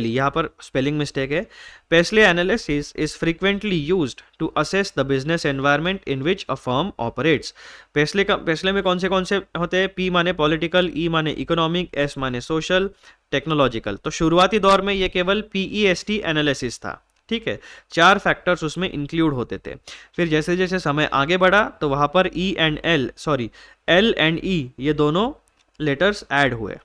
[SPEAKER 1] यहाँ पर स्पेलिंग मिस्टेक है। PESTLE analysis is frequently used to assess the business environment in which a firm operates. PESTLE में कौन से होते हैं? P माने political, E माने इकोनॉमिक, S माने सोशल, टेक्नोलॉजिकल। तो शुरुआती दौर में ये केवल PEST एनालिसिस था, ठीक है। 4 फैक्टर्स उसमें इंक्लूड होते थे। फिर जैसे जैसे समय आगे बढ़ा तो वहां पर L एंड E ये दोनों लेटर्स ऐड हुए।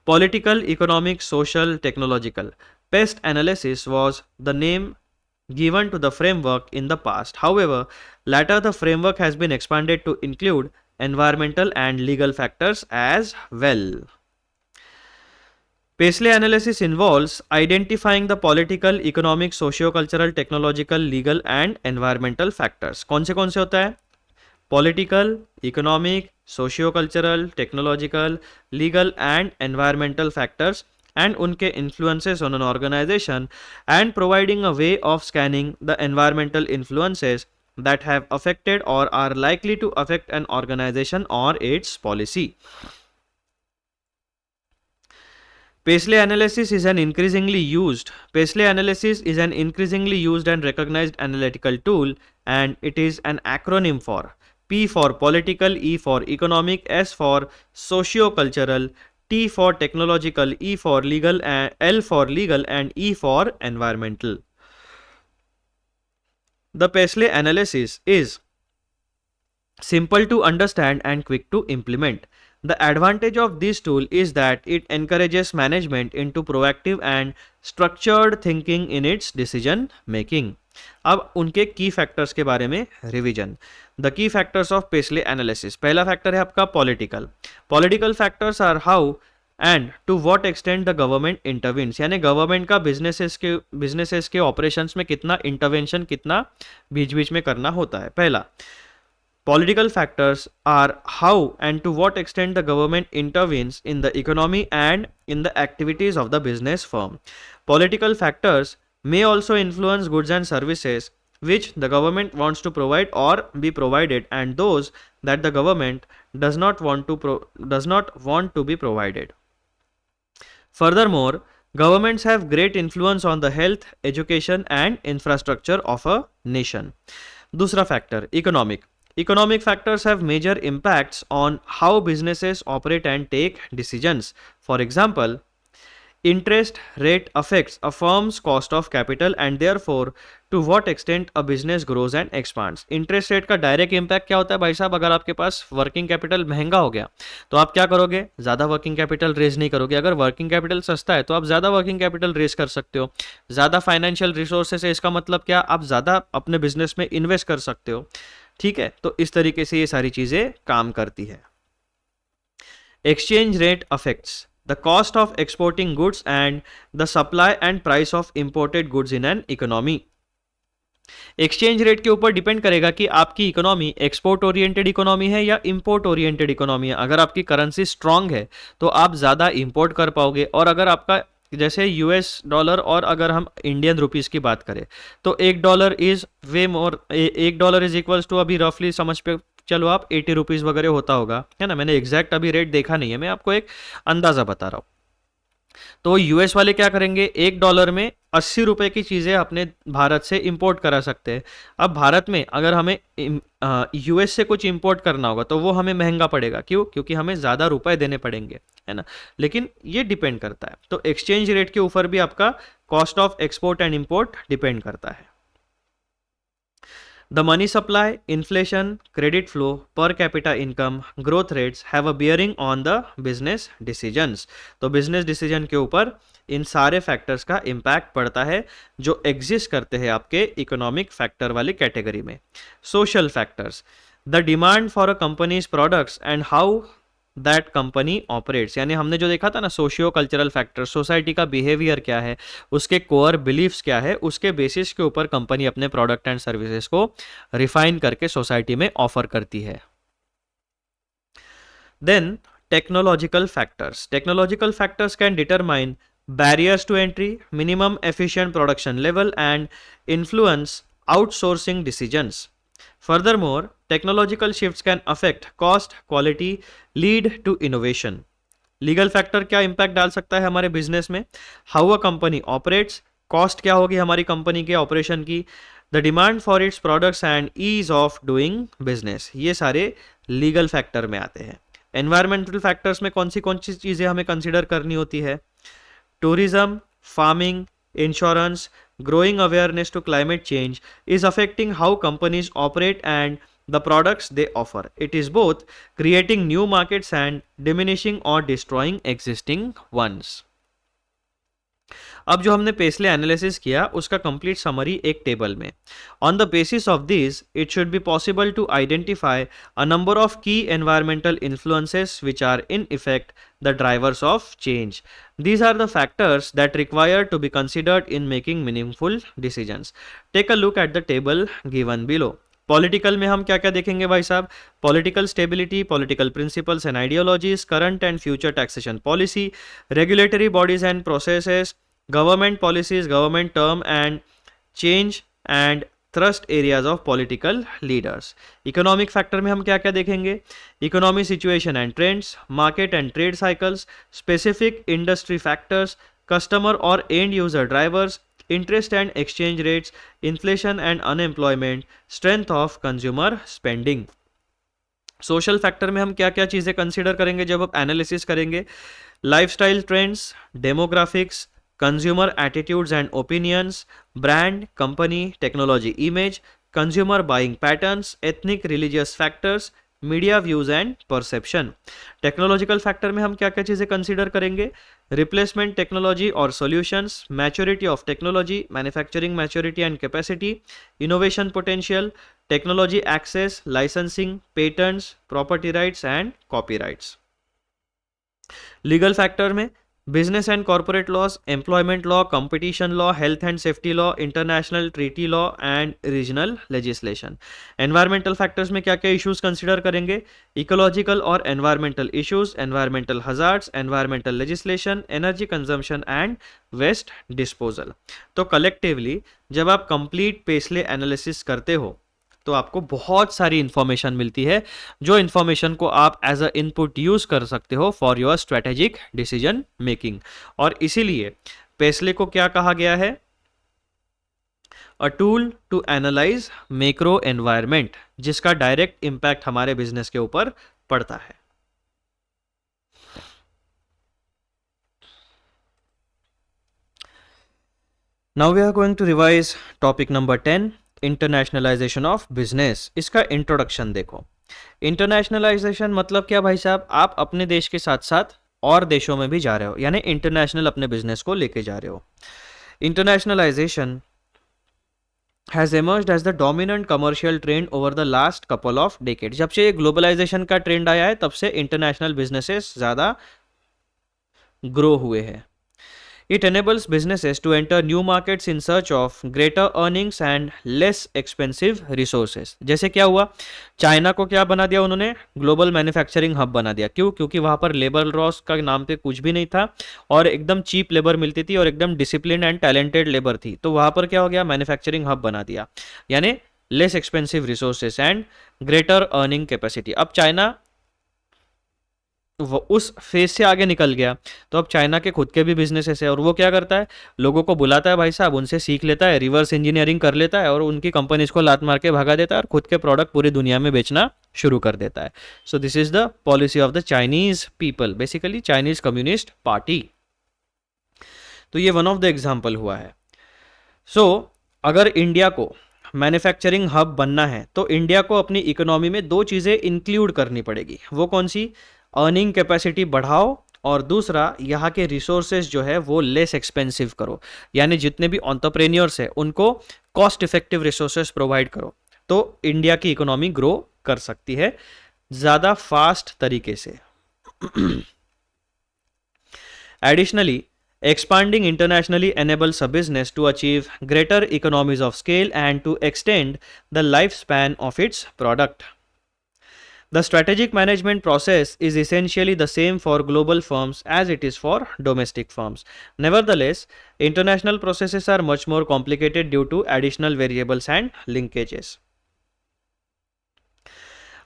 [SPEAKER 1] Political, economic, social, technological. Paste analysis was the name given to the framework in the past. However, later the framework has been expanded to include environmental and legal factors as well. PESTLE analysis involves identifying the political, economic, socio-cultural, technological, legal and environmental factors. कौन से होता है? Political, economic, socio-cultural, technological, legal and environmental factors and उनके influences on an organization, and providing a way of scanning the environmental influences that have affected or are likely to affect an organization or its policy. PESTLE analysis is an increasingly used and recognized analytical tool, and it is an acronym for P for political, E for economic, S for socio-cultural, T for technological, E for legal, L for legal, and E for environmental. The PESTLE analysis is simple to understand and quick to implement. The advantage of this tool is that it encourages management into proactive and structured thinking in its decision making. अब उनके की factors के बारे में revision. The key factors of PESTLE analysis. पहला factor है आपका political factors are how and to what extent the government intervenes, यानी गवर्नमेंट का बिजनेसेस के ऑपरेशंस में कितना इंटरवेंशन, कितना बीच बीच में करना होता है। पहला, political factors are how and to what extent the government intervenes in the economy and in the activities of the business firm. Political factors may also influence goods and services which the government wants to provide or be provided, and those that the government does not want to be provided. Furthermore, governments have great influence on the health, education and infrastructure of a nation. दूसरा factor, economic. Economic factors have major impacts on how businesses operate and take decisions. For example, interest rate affects a firm's cost of capital and therefore to what extent a business grows and expands. Interest rate का direct impact क्या होता है भाई साहब? अगर आपके पास working capital महंगा हो गया तो आप क्या करोगे? ज़्यादा वर्किंग कैपिटल रेज नहीं करोगे। अगर वर्किंग कैपिटल सस्ता है तो आप ज़्यादा वर्किंग कैपिटल रेज कर सकते हो। ज़्यादा फाइनेंशियल रिसोर्सेस है, इसका मतलब क्या? आप ज़्यादा अपने बिजनेस में इन्वेस्ट कर सकते हो, ठीक है। तो इस तरीके से ये सारी चीजें काम करती है। Exchange rate affects the cost of exporting goods and the supply and price of imported goods in an economy. Exchange rate के ऊपर डिपेंड करेगा कि आपकी इकोनॉमी एक्सपोर्ट ओरिएंटेड इकोनॉमी है या इंपोर्ट ओरिएंटेड इकोनॉमी है। अगर आपकी करेंसी स्ट्रांग है तो आप ज़्यादा इंपोर्ट कर पाओगे, और अगर आपका जैसे यूएस डॉलर और अगर हम इंडियन रुपीस की बात करें तो $1 is way more, $1 is equals to, अभी रफली समझ पे चलो आप 80 रुपीज़ वगैरह होता होगा, है ना। मैंने एग्जैक्ट अभी रेट देखा नहीं है, मैं आपको एक अंदाज़ा बता रहा हूँ। तो यूएस वाले क्या करेंगे? $1 में ₹80 की चीज़ें अपने भारत से इंपोर्ट करा सकते हैं। अब भारत में अगर हमें यूएस से कुछ इंपोर्ट करना होगा तो वो हमें महंगा पड़ेगा। क्यों? क्योंकि हमें ज़्यादा रुपए देने पड़ेंगे, है ना? लेकिन ये डिपेंड करता है, तो एक्सचेंज रेट के ऊपर भी आपका cost of export and import depend करता है। The money supply, inflation, credit flow, per capita income, growth rates have a bearing on the business decisions. तो business decision के ऊपर इन सारे फैक्टर्स का इम्पैक्ट पड़ता है जो एग्जिस्ट करते हैं आपके इकोनॉमिक फैक्टर वाली कैटेगरी में। Social factors, the demand for a companies products and how that company operates, यानी हमने जो देखा था ना सोशियो कल्चरल फैक्टर, सोसाइटी का बिहेवियर क्या है, उसके कोर बिलीफ्स क्या है, उसके बेसिस के ऊपर कंपनी अपने प्रोडक्ट एंड सर्विसेज को रिफाइन करके सोसाइटी में ऑफर करती है। Then technological factors can determine barriers to entry, minimum efficient production level, and influence outsourcing decisions. Furthermore, technological shifts can affect cost, quality, lead to innovation. Legal factor क्या impact डाल सकता है हमारे business में? How a company operates, cost क्या होगी हमारी company के ऑपरेशन की, the demand for its products and ease of doing business, ये सारे लीगल फैक्टर में आते हैं। एनवायरमेंटल फैक्टर्स में कौन सी चीज़ें हमें कंसिडर करनी होती है? Tourism, farming, insurance, growing awareness to climate change is affecting how companies operate and the products they offer. It is both creating new markets and diminishing or destroying existing ones. अब जो हमने पेसले analysis किया उसका complete summary एक table में। On the basis of this it should be possible to identify a number of key environmental influences which are in effect the drivers of change. These are the factors that require to be considered in making meaningful decisions. Take a look at the table given below. Political में हम क्या क्या देखेंगे भाई साहब? Political stability, political principles and ideologies, current and future taxation policy, regulatory bodies and processes, government policies, government term and change and thrust areas of political leaders. Economic factor में हम क्या क्या देखेंगे? Economy situation and trends, market and trade cycles, specific industry factors, customer और and user drivers, interest and exchange rates, inflation and unemployment, strength of consumer spending. Social factor में हम क्या क्या चीज़ें कंसिडर करेंगे जब आप एनालिसिस करेंगे? Lifestyle trends, demographics, consumer attitudes and opinions, brand, company, technology image, consumer buying patterns, ethnic religious factors, media views and perception. Technological factor में हम क्या क्या चीज़ें कंसीडर करेंगे? रिप्लेसमेंट टेक्नोलॉजी और solutions, maturity of technology, manufacturing maturity and capacity, innovation potential, technology access, licensing, patents, property rights and copyrights. Legal factor में business and corporate laws, employment law, competition law, health and safety law, international treaty law and regional legislation. Environmental factors में क्या क्या issues consider करेंगे? Ecological और environmental issues, environmental hazards, environmental legislation, energy consumption and waste disposal. तो collectively जब आप complete पेसले analysis करते हो तो आपको बहुत सारी इंफॉर्मेशन मिलती है जो इंफॉर्मेशन को आप एज अ इनपुट यूज कर सकते हो for your strategic decision making. और इसीलिए पेसले को क्या कहा गया है? A tool to analyse macro environment, जिसका डायरेक्ट इंपैक्ट हमारे बिजनेस के ऊपर पड़ता है. Now we are going to revise topic number 10, internationalisation of business. इसका इंट्रोडक्शन देखो. इंटरनेशनलाइजेशन मतलब क्या भाई साहब? आप अपने देश के साथ साथ और देशों में भी जा रहे हो, यानी इंटरनेशनल अपने बिजनेस को लेके जा रहे हो. Internationalisation has emerged as the dominant commercial trend over the last couple of decades. जब से ग्लोबलाइजेशन का ट्रेंड आया है तब से इंटरनेशनल बिजनेसेस ज़्यादा ग्रो हुए हैं. It enables businesses to enter new markets in search of greater earnings and less expensive resources. जैसे क्या हुआ? चाइना को क्या बना दिया उन्होंने? ग्लोबल मैन्युफैक्चरिंग हब बना दिया. क्यों? क्योंकि वहाँ पर लेबर लॉस का नाम पे कुछ भी नहीं था और एकदम चीप लेबर मिलती थी और एकदम डिसिप्लिन एंड टैलेंटेड लेबर थी. तो वहाँ पर क्या हो गया? मैन्युफैक्चरिंग हब बना दिया, यानी less expensive resources and greater earning capacity. अब चाइना वो उस फेज से आगे निकल गया। तो अब चाइना के खुद के भी बिजनेसेस है और वो क्या करता है, लोगों को बुलाता है भाई साहब, उनसे सीख लेता है, रिवर्स इंजीनियरिंग कर लेता है और उनकी कंपनीज को लात मार के भगा देता है और खुद के प्रोडक्ट पूरी दुनिया में बेचना शुरू कर देता है। So this is the policy of the Chinese people, basically Chinese communist party. तो ये वन ऑफ द एग्जाम्पल हुआ है। सो अगर इंडिया को मैन्युफैक्चरिंग हब बनना है तो इंडिया को अपनी इकोनॉमी में दो चीज़ें इंक्लूड करनी पड़ेगी। वो कौन सी? अर्निंग कैपेसिटी बढ़ाओ और दूसरा यहाँ के रिसोर्सेज जो है वो लेस एक्सपेंसिव करो, यानी जितने भी एंटरप्रेन्योर्स हैं उनको कॉस्ट इफेक्टिव रिसोर्सेज प्रोवाइड करो, तो इंडिया की इकोनॉमी ग्रो कर सकती है ज़्यादा फास्ट तरीके से। Additionally, expanding internationally enables a business to achieve greater economies of scale and to extend the lifespan of its product. The strategic management process is essentially the same for global firms as it is for domestic firms. Nevertheless, international processes are much more complicated due to additional variables and linkages.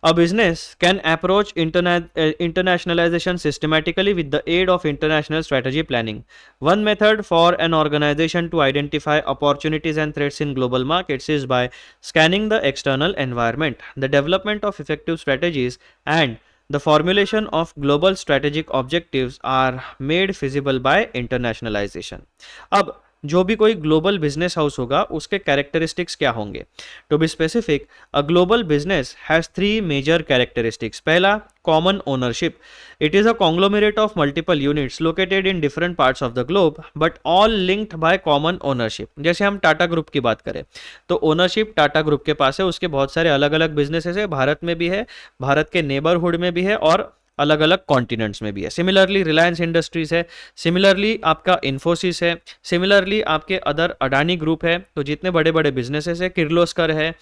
[SPEAKER 1] A business can approach internationalization systematically with the aid of international strategy planning. One method for an organization to identify opportunities and threats in global markets is by scanning the external environment. The development of effective strategies and the formulation of global strategic objectives are made feasible by internationalization. अब जो भी कोई global business house होगा उसके characteristics क्या होंगे? To be specific, a global business has three major characteristics. पहला, common ownership. It is a conglomerate of multiple units located in different parts of the globe but all linked by common ownership. जैसे हम Tata group की बात करें तो ownership Tata group के पास है, उसके बहुत सारे अलग अलग बिजनेसेस है, भारत में भी है, भारत के नेबरहुड में भी है और अलग अलग कॉन्टिनेंट्स में भी है। सिमिलरली रिलायंस इंडस्ट्रीज है, सिमिलरली आपका इन्फोसिस है, सिमिलरली आपके अदर अडानी ग्रुप है। तो जितने बड़े बड़े बिजनेसेस है, किर्लोस्कर है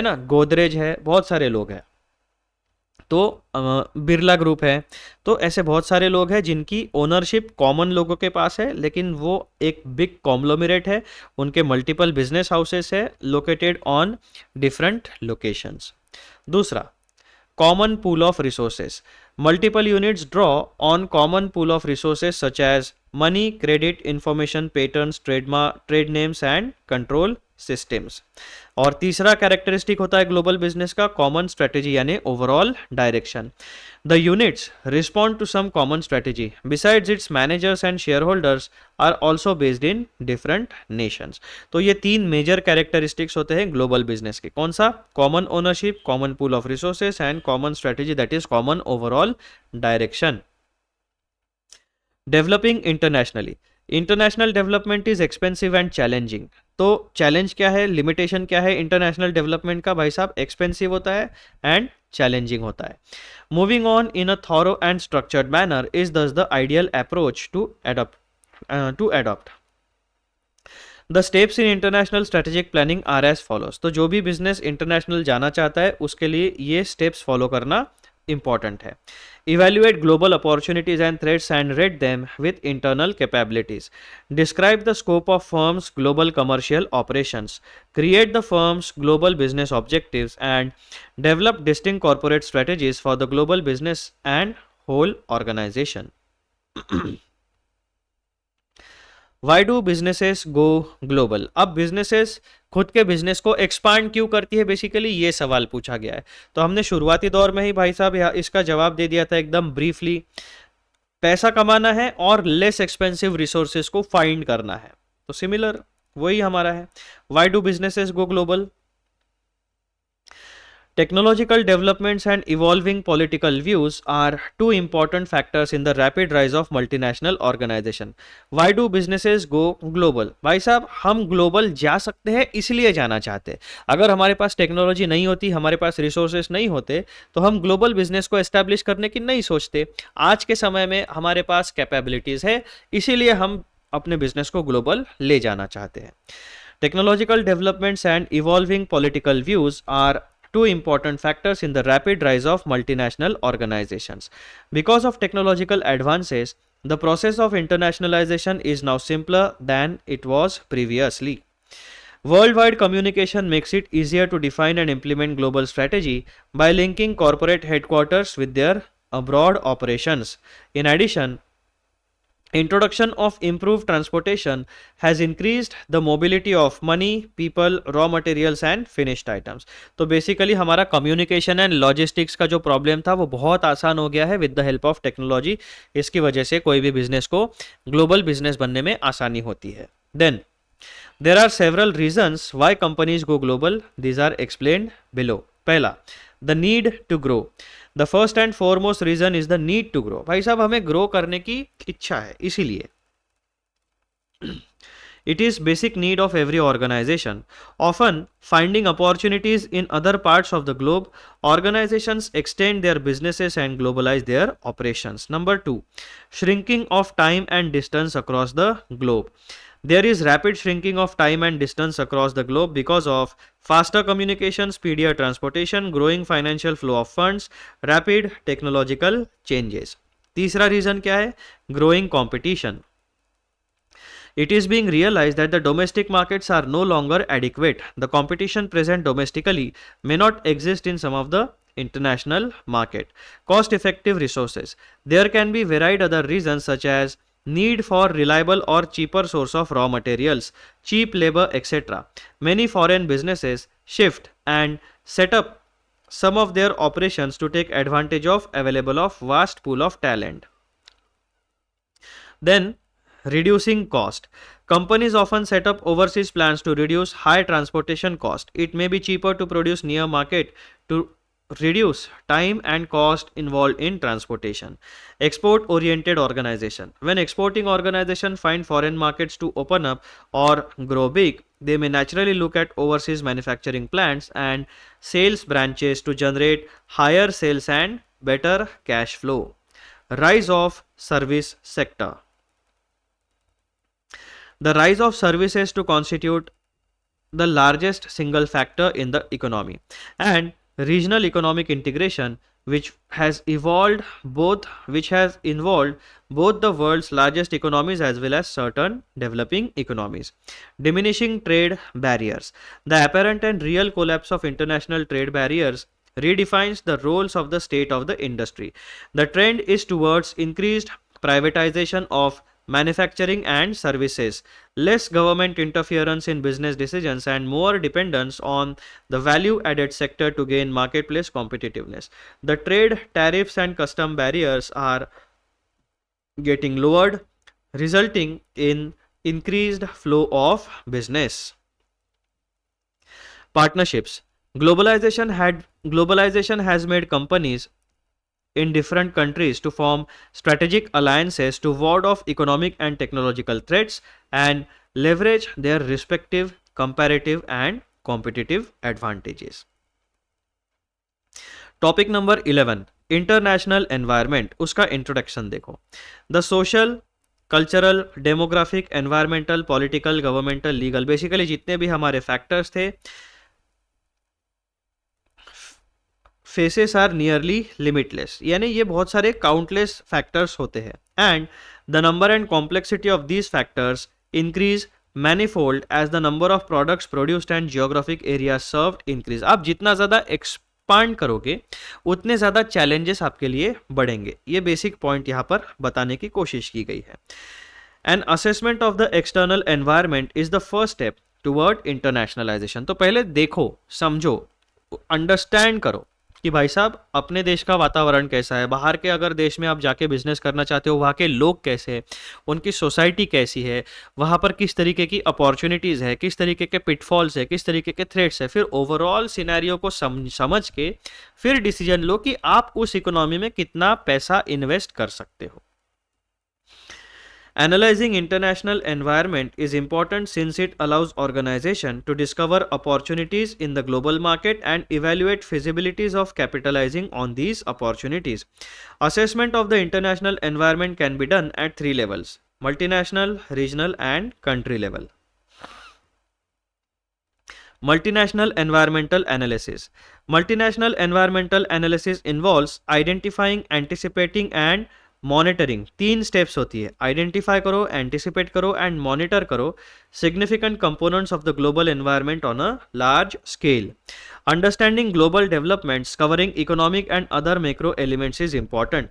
[SPEAKER 1] ना, गोदरेज है, बहुत सारे लोग हैं। तो बिरला ग्रुप है। तो ऐसे बहुत सारे लोग हैं जिनकी ओनरशिप कॉमन लोगों के पास है, लेकिन वो एक बिग कॉन्ग्लोमेरेट है, उनके मल्टीपल बिजनेस हाउसेस है लोकेटेड ऑन डिफरेंट लोकेशंस। दूसरा, common pool of resources. Multiple units draw on common pool of resources such as money, credit, information, patents, trade names and control systems. और तीसरा characteristic होता है global business का common strategy यानी overall direction. The units respond to some common strategy besides its managers and shareholders are also based in different nations. तो ये तीन major characteristics होते हैं ग्लोबल बिजनेस के। कौन सा? Common ownership, common pool of resources and common strategy that is common overall direction. Developing internationally. International development is expensive and challenging. तो challenge क्या है, लिमिटेशन क्या है इंटरनेशनल डेवलपमेंट का? भाई साहब, एक्सपेंसिव होता है एंड चैलेंजिंग होता है। Moving on in a thorough and structured manner is thus the ideal approach to adopt. The steps in international strategic planning are as follows. तो जो भी बिजनेस इंटरनेशनल जाना चाहता है उसके लिए ये स्टेप्स फॉलो करना इंपॉर्टेंट है। Evaluate global opportunities and threats and rate them with internal capabilities. Describe the scope of firm's global commercial operations. Create the firm's global business objectives and develop distinct corporate strategies for the global business and whole organization. Why do businesses go global? अब businesses खुद के business को expand क्यों करती है, basically ये सवाल पूछा गया है। तो हमने शुरुआती दौर में ही भाई साहब इसका जवाब दे दिया था एकदम ब्रीफली। पैसा कमाना है और लेस एक्सपेंसिव रिसोर्सेज को फाइंड करना है। तो सिमिलर वही हमारा है। Why do businesses go global? Technological developments and evolving political views are two important factors in the rapid rise of multinational organization. Why do businesses go global? भाई साहब, हम ग्लोबल जा सकते हैं इसलिए जाना चाहते हैं। अगर हमारे पास टेक्नोलॉजी नहीं होती, हमारे पास रिसोर्सेज नहीं होते, तो हम ग्लोबल बिजनेस को एस्टैब्लिश करने की नहीं सोचते। आज के समय में हमारे पास कैपेबिलिटीज है, इसीलिए हम अपने बिजनेस को ग्लोबल ले जाना चाहते हैं। Technological developments and evolving political views are two important factors in the rapid rise of multinational organizations. Because of technological advances, the process of internationalization is now simpler than it was previously. Worldwide communication makes it easier to define and implement global strategy by linking corporate headquarters with their abroad operations. In addition, introduction of improved transportation has increased the mobility of money, people, raw materials and finished items. तो basically हमारा communication and logistics का जो problem था वो बहुत आसान हो गया है with the help of technology. इसकी वजह से कोई भी बिजनेस को ग्लोबल बिजनेस बनने में आसानी होती है. Then there are several reasons why companies go global. These are explained below. पहला, the need to grow. The first and foremost reason is the need to grow. भाई साहब हमें ग्रो करने की इच्छा है, इसीलिए. It is basic need of every organization. Often finding opportunities in other parts of the globe, organizations extend their businesses and globalize their operations. Number 2, shrinking of time and distance across the globe. There is rapid shrinking of time and distance across the globe because of faster communication, speedier transportation, growing financial flow of funds, rapid technological changes. तीसरा reason क्या है? Growing competition. It is being realized that the domestic markets are no longer adequate. The competition present domestically may not exist in some of the international market. Cost effective resources. There can be varied other reasons such as need for reliable or cheaper source of raw materials, cheap labor, etc. Many foreign businesses shift and set up some of their operations to take advantage of available of vast pool of talent. Then reducing cost. Companies often set up overseas plants to reduce high transportation cost. It may be cheaper to produce near market to reduce time and cost involved in transportation. Export oriented organization. When exporting organization find foreign markets to open up or grow big, they may naturally look at overseas manufacturing plants and sales branches to generate higher sales and better cash flow. Rise of service sector. The rise of services to constitute the largest single factor in the economy, and regional economic integration which has involved both the world's largest economies as well as certain developing economies. Diminishing trade barriers. The apparent and real collapse of international trade barriers redefines the roles of the state of the industry. The trend is towards increased privatization of manufacturing and services, less government interference in business decisions, and more dependence on the value added sector to gain marketplace competitiveness. The trade tariffs and custom barriers are getting lowered, resulting in increased flow of business. Partnerships. Globalization has made companies in different countries to form strategic alliances to ward off economic and technological threats and leverage their respective comparative and competitive advantages. Topic number 11, international environment. उसका introduction देखो. The social, cultural, demographic, environmental, political, governmental, legal, basically जितने भी हमारे factors थे, faces are nearly limitless, यानी ये बहुत सारे काउंटलेस फैक्टर्स होते हैं. And the number and complexity of these factors increase manifold as the number of products produced and geographic area served increase. आप जितना ज़्यादा एक्सपांड करोगे उतने ज़्यादा चैलेंजेस आपके लिए बढ़ेंगे. ये बेसिक पॉइंट यहाँ पर बताने की कोशिश की गई है. An assessment of the external environment is the first step toward internationalisation. तो पहले देखो, समझो, अंडरस्टैंड करो कि भाई साहब अपने देश का वातावरण कैसा है, बाहर के अगर देश में आप जाके बिजनेस करना चाहते हो वहाँ के लोग कैसे हैं, उनकी सोसाइटी कैसी है, वहाँ पर किस तरीके की अपॉर्चुनिटीज़ है, किस तरीके के पिटफॉल्स है, किस तरीके के थ्रेट्स है. फिर ओवरऑल सिनेरियो को समझ के फिर डिसीजन लो कि आप उस इकोनॉमी में कितना पैसा इन्वेस्ट कर सकते हो. Analyzing international environment is important since it allows organization to discover opportunities in the global market and evaluate feasibilities of capitalizing on these opportunities. Assessment of the international environment can be done at three levels: multinational, regional and country level. Multinational environmental analysis. Multinational environmental analysis involves identifying, anticipating and monitoring 3 steps होती है, identify करो, anticipate करो and monitor करो significant components of the global environment on a large scale. Understanding global developments covering economic and other macro elements is important.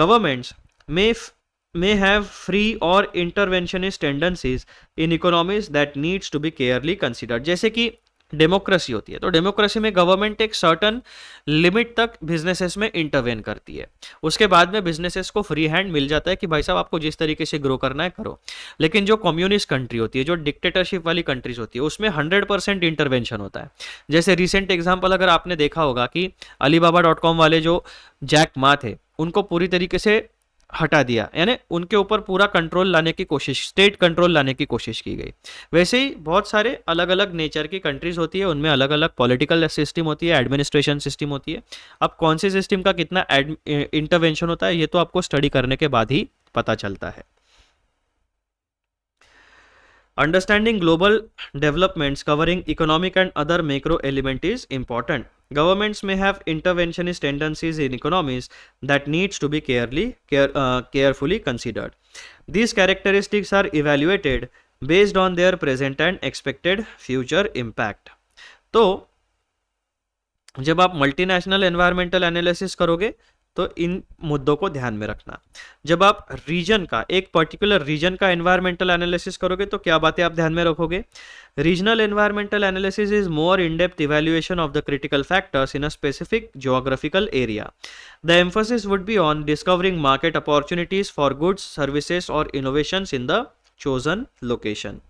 [SPEAKER 1] Governments may have free or interventionist tendencies in economies that needs to be carefully considered. जैसे कि democracy होती है, तो democracy में government एक certain limit तक businesses में intervene करती है, उसके बाद में बिजनेसेस को फ्री हैंड मिल जाता है कि भाई साहब आपको जिस तरीके से ग्रो करना है करो. लेकिन जो कम्युनिस्ट कंट्री होती है, जो डिक्टेटरशिप वाली कंट्रीज होती है, उसमें 100% इंटरवेंशन होता है. जैसे रिसेंट एग्जाम्पल अगर आपने देखा होगा कि Alibaba.com वाले जो जैक मा थे, उनको पूरी तरीके से हटा दिया, यानी उनके ऊपर पूरा कंट्रोल लाने की कोशिश, स्टेट कंट्रोल लाने की कोशिश की गई. वैसे ही बहुत सारे अलग अलग नेचर की कंट्रीज होती है, उनमें अलग अलग पॉलिटिकल सिस्टम होती है, एडमिनिस्ट्रेशन सिस्टम होती है. अब कौन से सिस्टम का कितना इंटरवेंशन होता है ये तो आपको स्टडी करने के बाद ही पता चलता है. Understanding global developments covering economic and other macro element is important. Governments may have interventionist tendencies in economies that needs to be carefully considered. These characteristics are evaluated based on their present and expected future impact. तो जब आप multinational environmental analysis करोगे तो इन मुद्दों को ध्यान में रखना. जब आप रीजन का, एक पर्टिकुलर रीजन का एनवायरमेंटल एनालिसिस करोगे तो क्या बातें आप ध्यान में रखोगे. Regional environmental analysis is more in depth evaluation of the critical factors in a specific geographical area. The emphasis would be on discovering market opportunities for goods, services और innovations in the chosen location.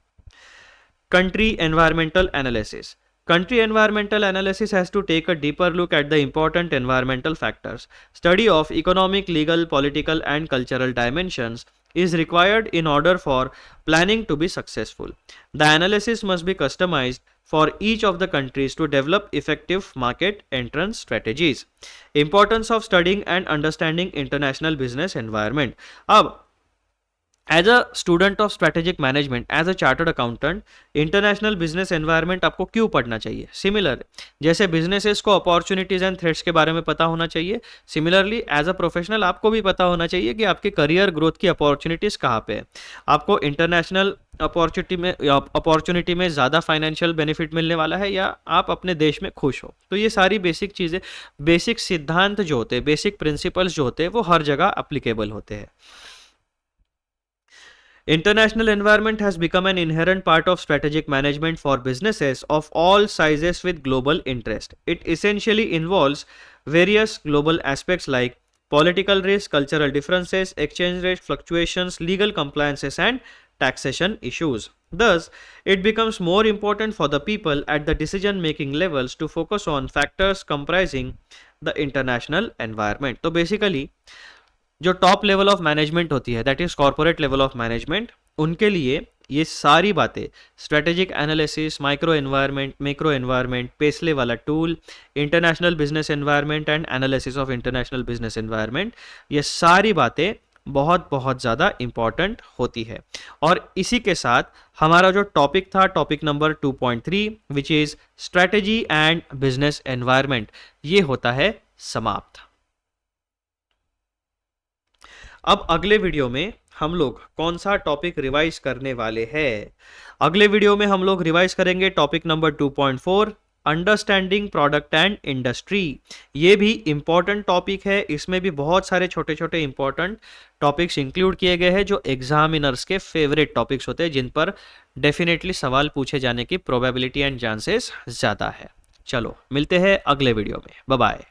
[SPEAKER 1] Country environmental analysis. Country environmental analysis has to take a deeper look at the important environmental factors. Study of economic, legal, political, and cultural dimensions is required in order for planning to be successful. The analysis must be customized for each of the countries to develop effective market entrance strategies. Importance of studying and understanding international business environment. अब as a student of strategic management, as a chartered accountant, international business environment आपको क्यों पढ़ना चाहिए. Similar जैसे businesses को opportunities and threats के बारे में पता होना चाहिए, सिमिलरली एज अ प्रोफेशनल आपको भी पता होना चाहिए कि आपके करियर ग्रोथ की अपॉर्चुनिटीज कहाँ पे है. आपको इंटरनेशनल अपॉर्चुनिटी में ज़्यादा फाइनेंशियल बेनिफिट मिलने वाला है या आप अपने देश में खुश हो. तो ये सारी बेसिक चीज़ें, बेसिक सिद्धांत जो होते हैं, बेसिक प्रिंसिपल्स जो होते हैं, वो हर जगह अप्लीकेबल होते हैं. International environment has become an inherent part of strategic management for businesses of all sizes with global interest. It essentially involves various global aspects like political risk, cultural differences, exchange rate fluctuations, legal compliances, and taxation issues. Thus, it becomes more important for the people at the decision-making levels to focus on factors comprising the international environment. तो basically जो top level of management होती है, that is corporate level of management, उनके लिए ये सारी बातें, strategic analysis, micro environment, macro environment, PESTLE वाला tool, international business environment and analysis of international business environment, ये सारी बातें बहुत बहुत ज़्यादा इंपॉर्टेंट होती है. और इसी के साथ हमारा जो टॉपिक था, topic number 2.3 which is strategy and business environment, ये होता है समाप्त. अब अगले वीडियो में हम लोग कौन सा टॉपिक रिवाइज करने वाले हैं. अगले वीडियो में हम लोग रिवाइज करेंगे topic number 2.4 understanding product and industry. ये भी इंपॉर्टेंट टॉपिक है, इसमें भी बहुत सारे छोटे छोटे इंपॉर्टेंट टॉपिक्स इंक्लूड किए गए हैं जो एग्जामिनर्स के फेवरेट टॉपिक्स होते हैं, जिन पर डेफिनेटली सवाल पूछे जाने की प्रोबेबिलिटी एंड चांसेस ज़्यादा है. चलो मिलते हैं अगले वीडियो में. Bye bye.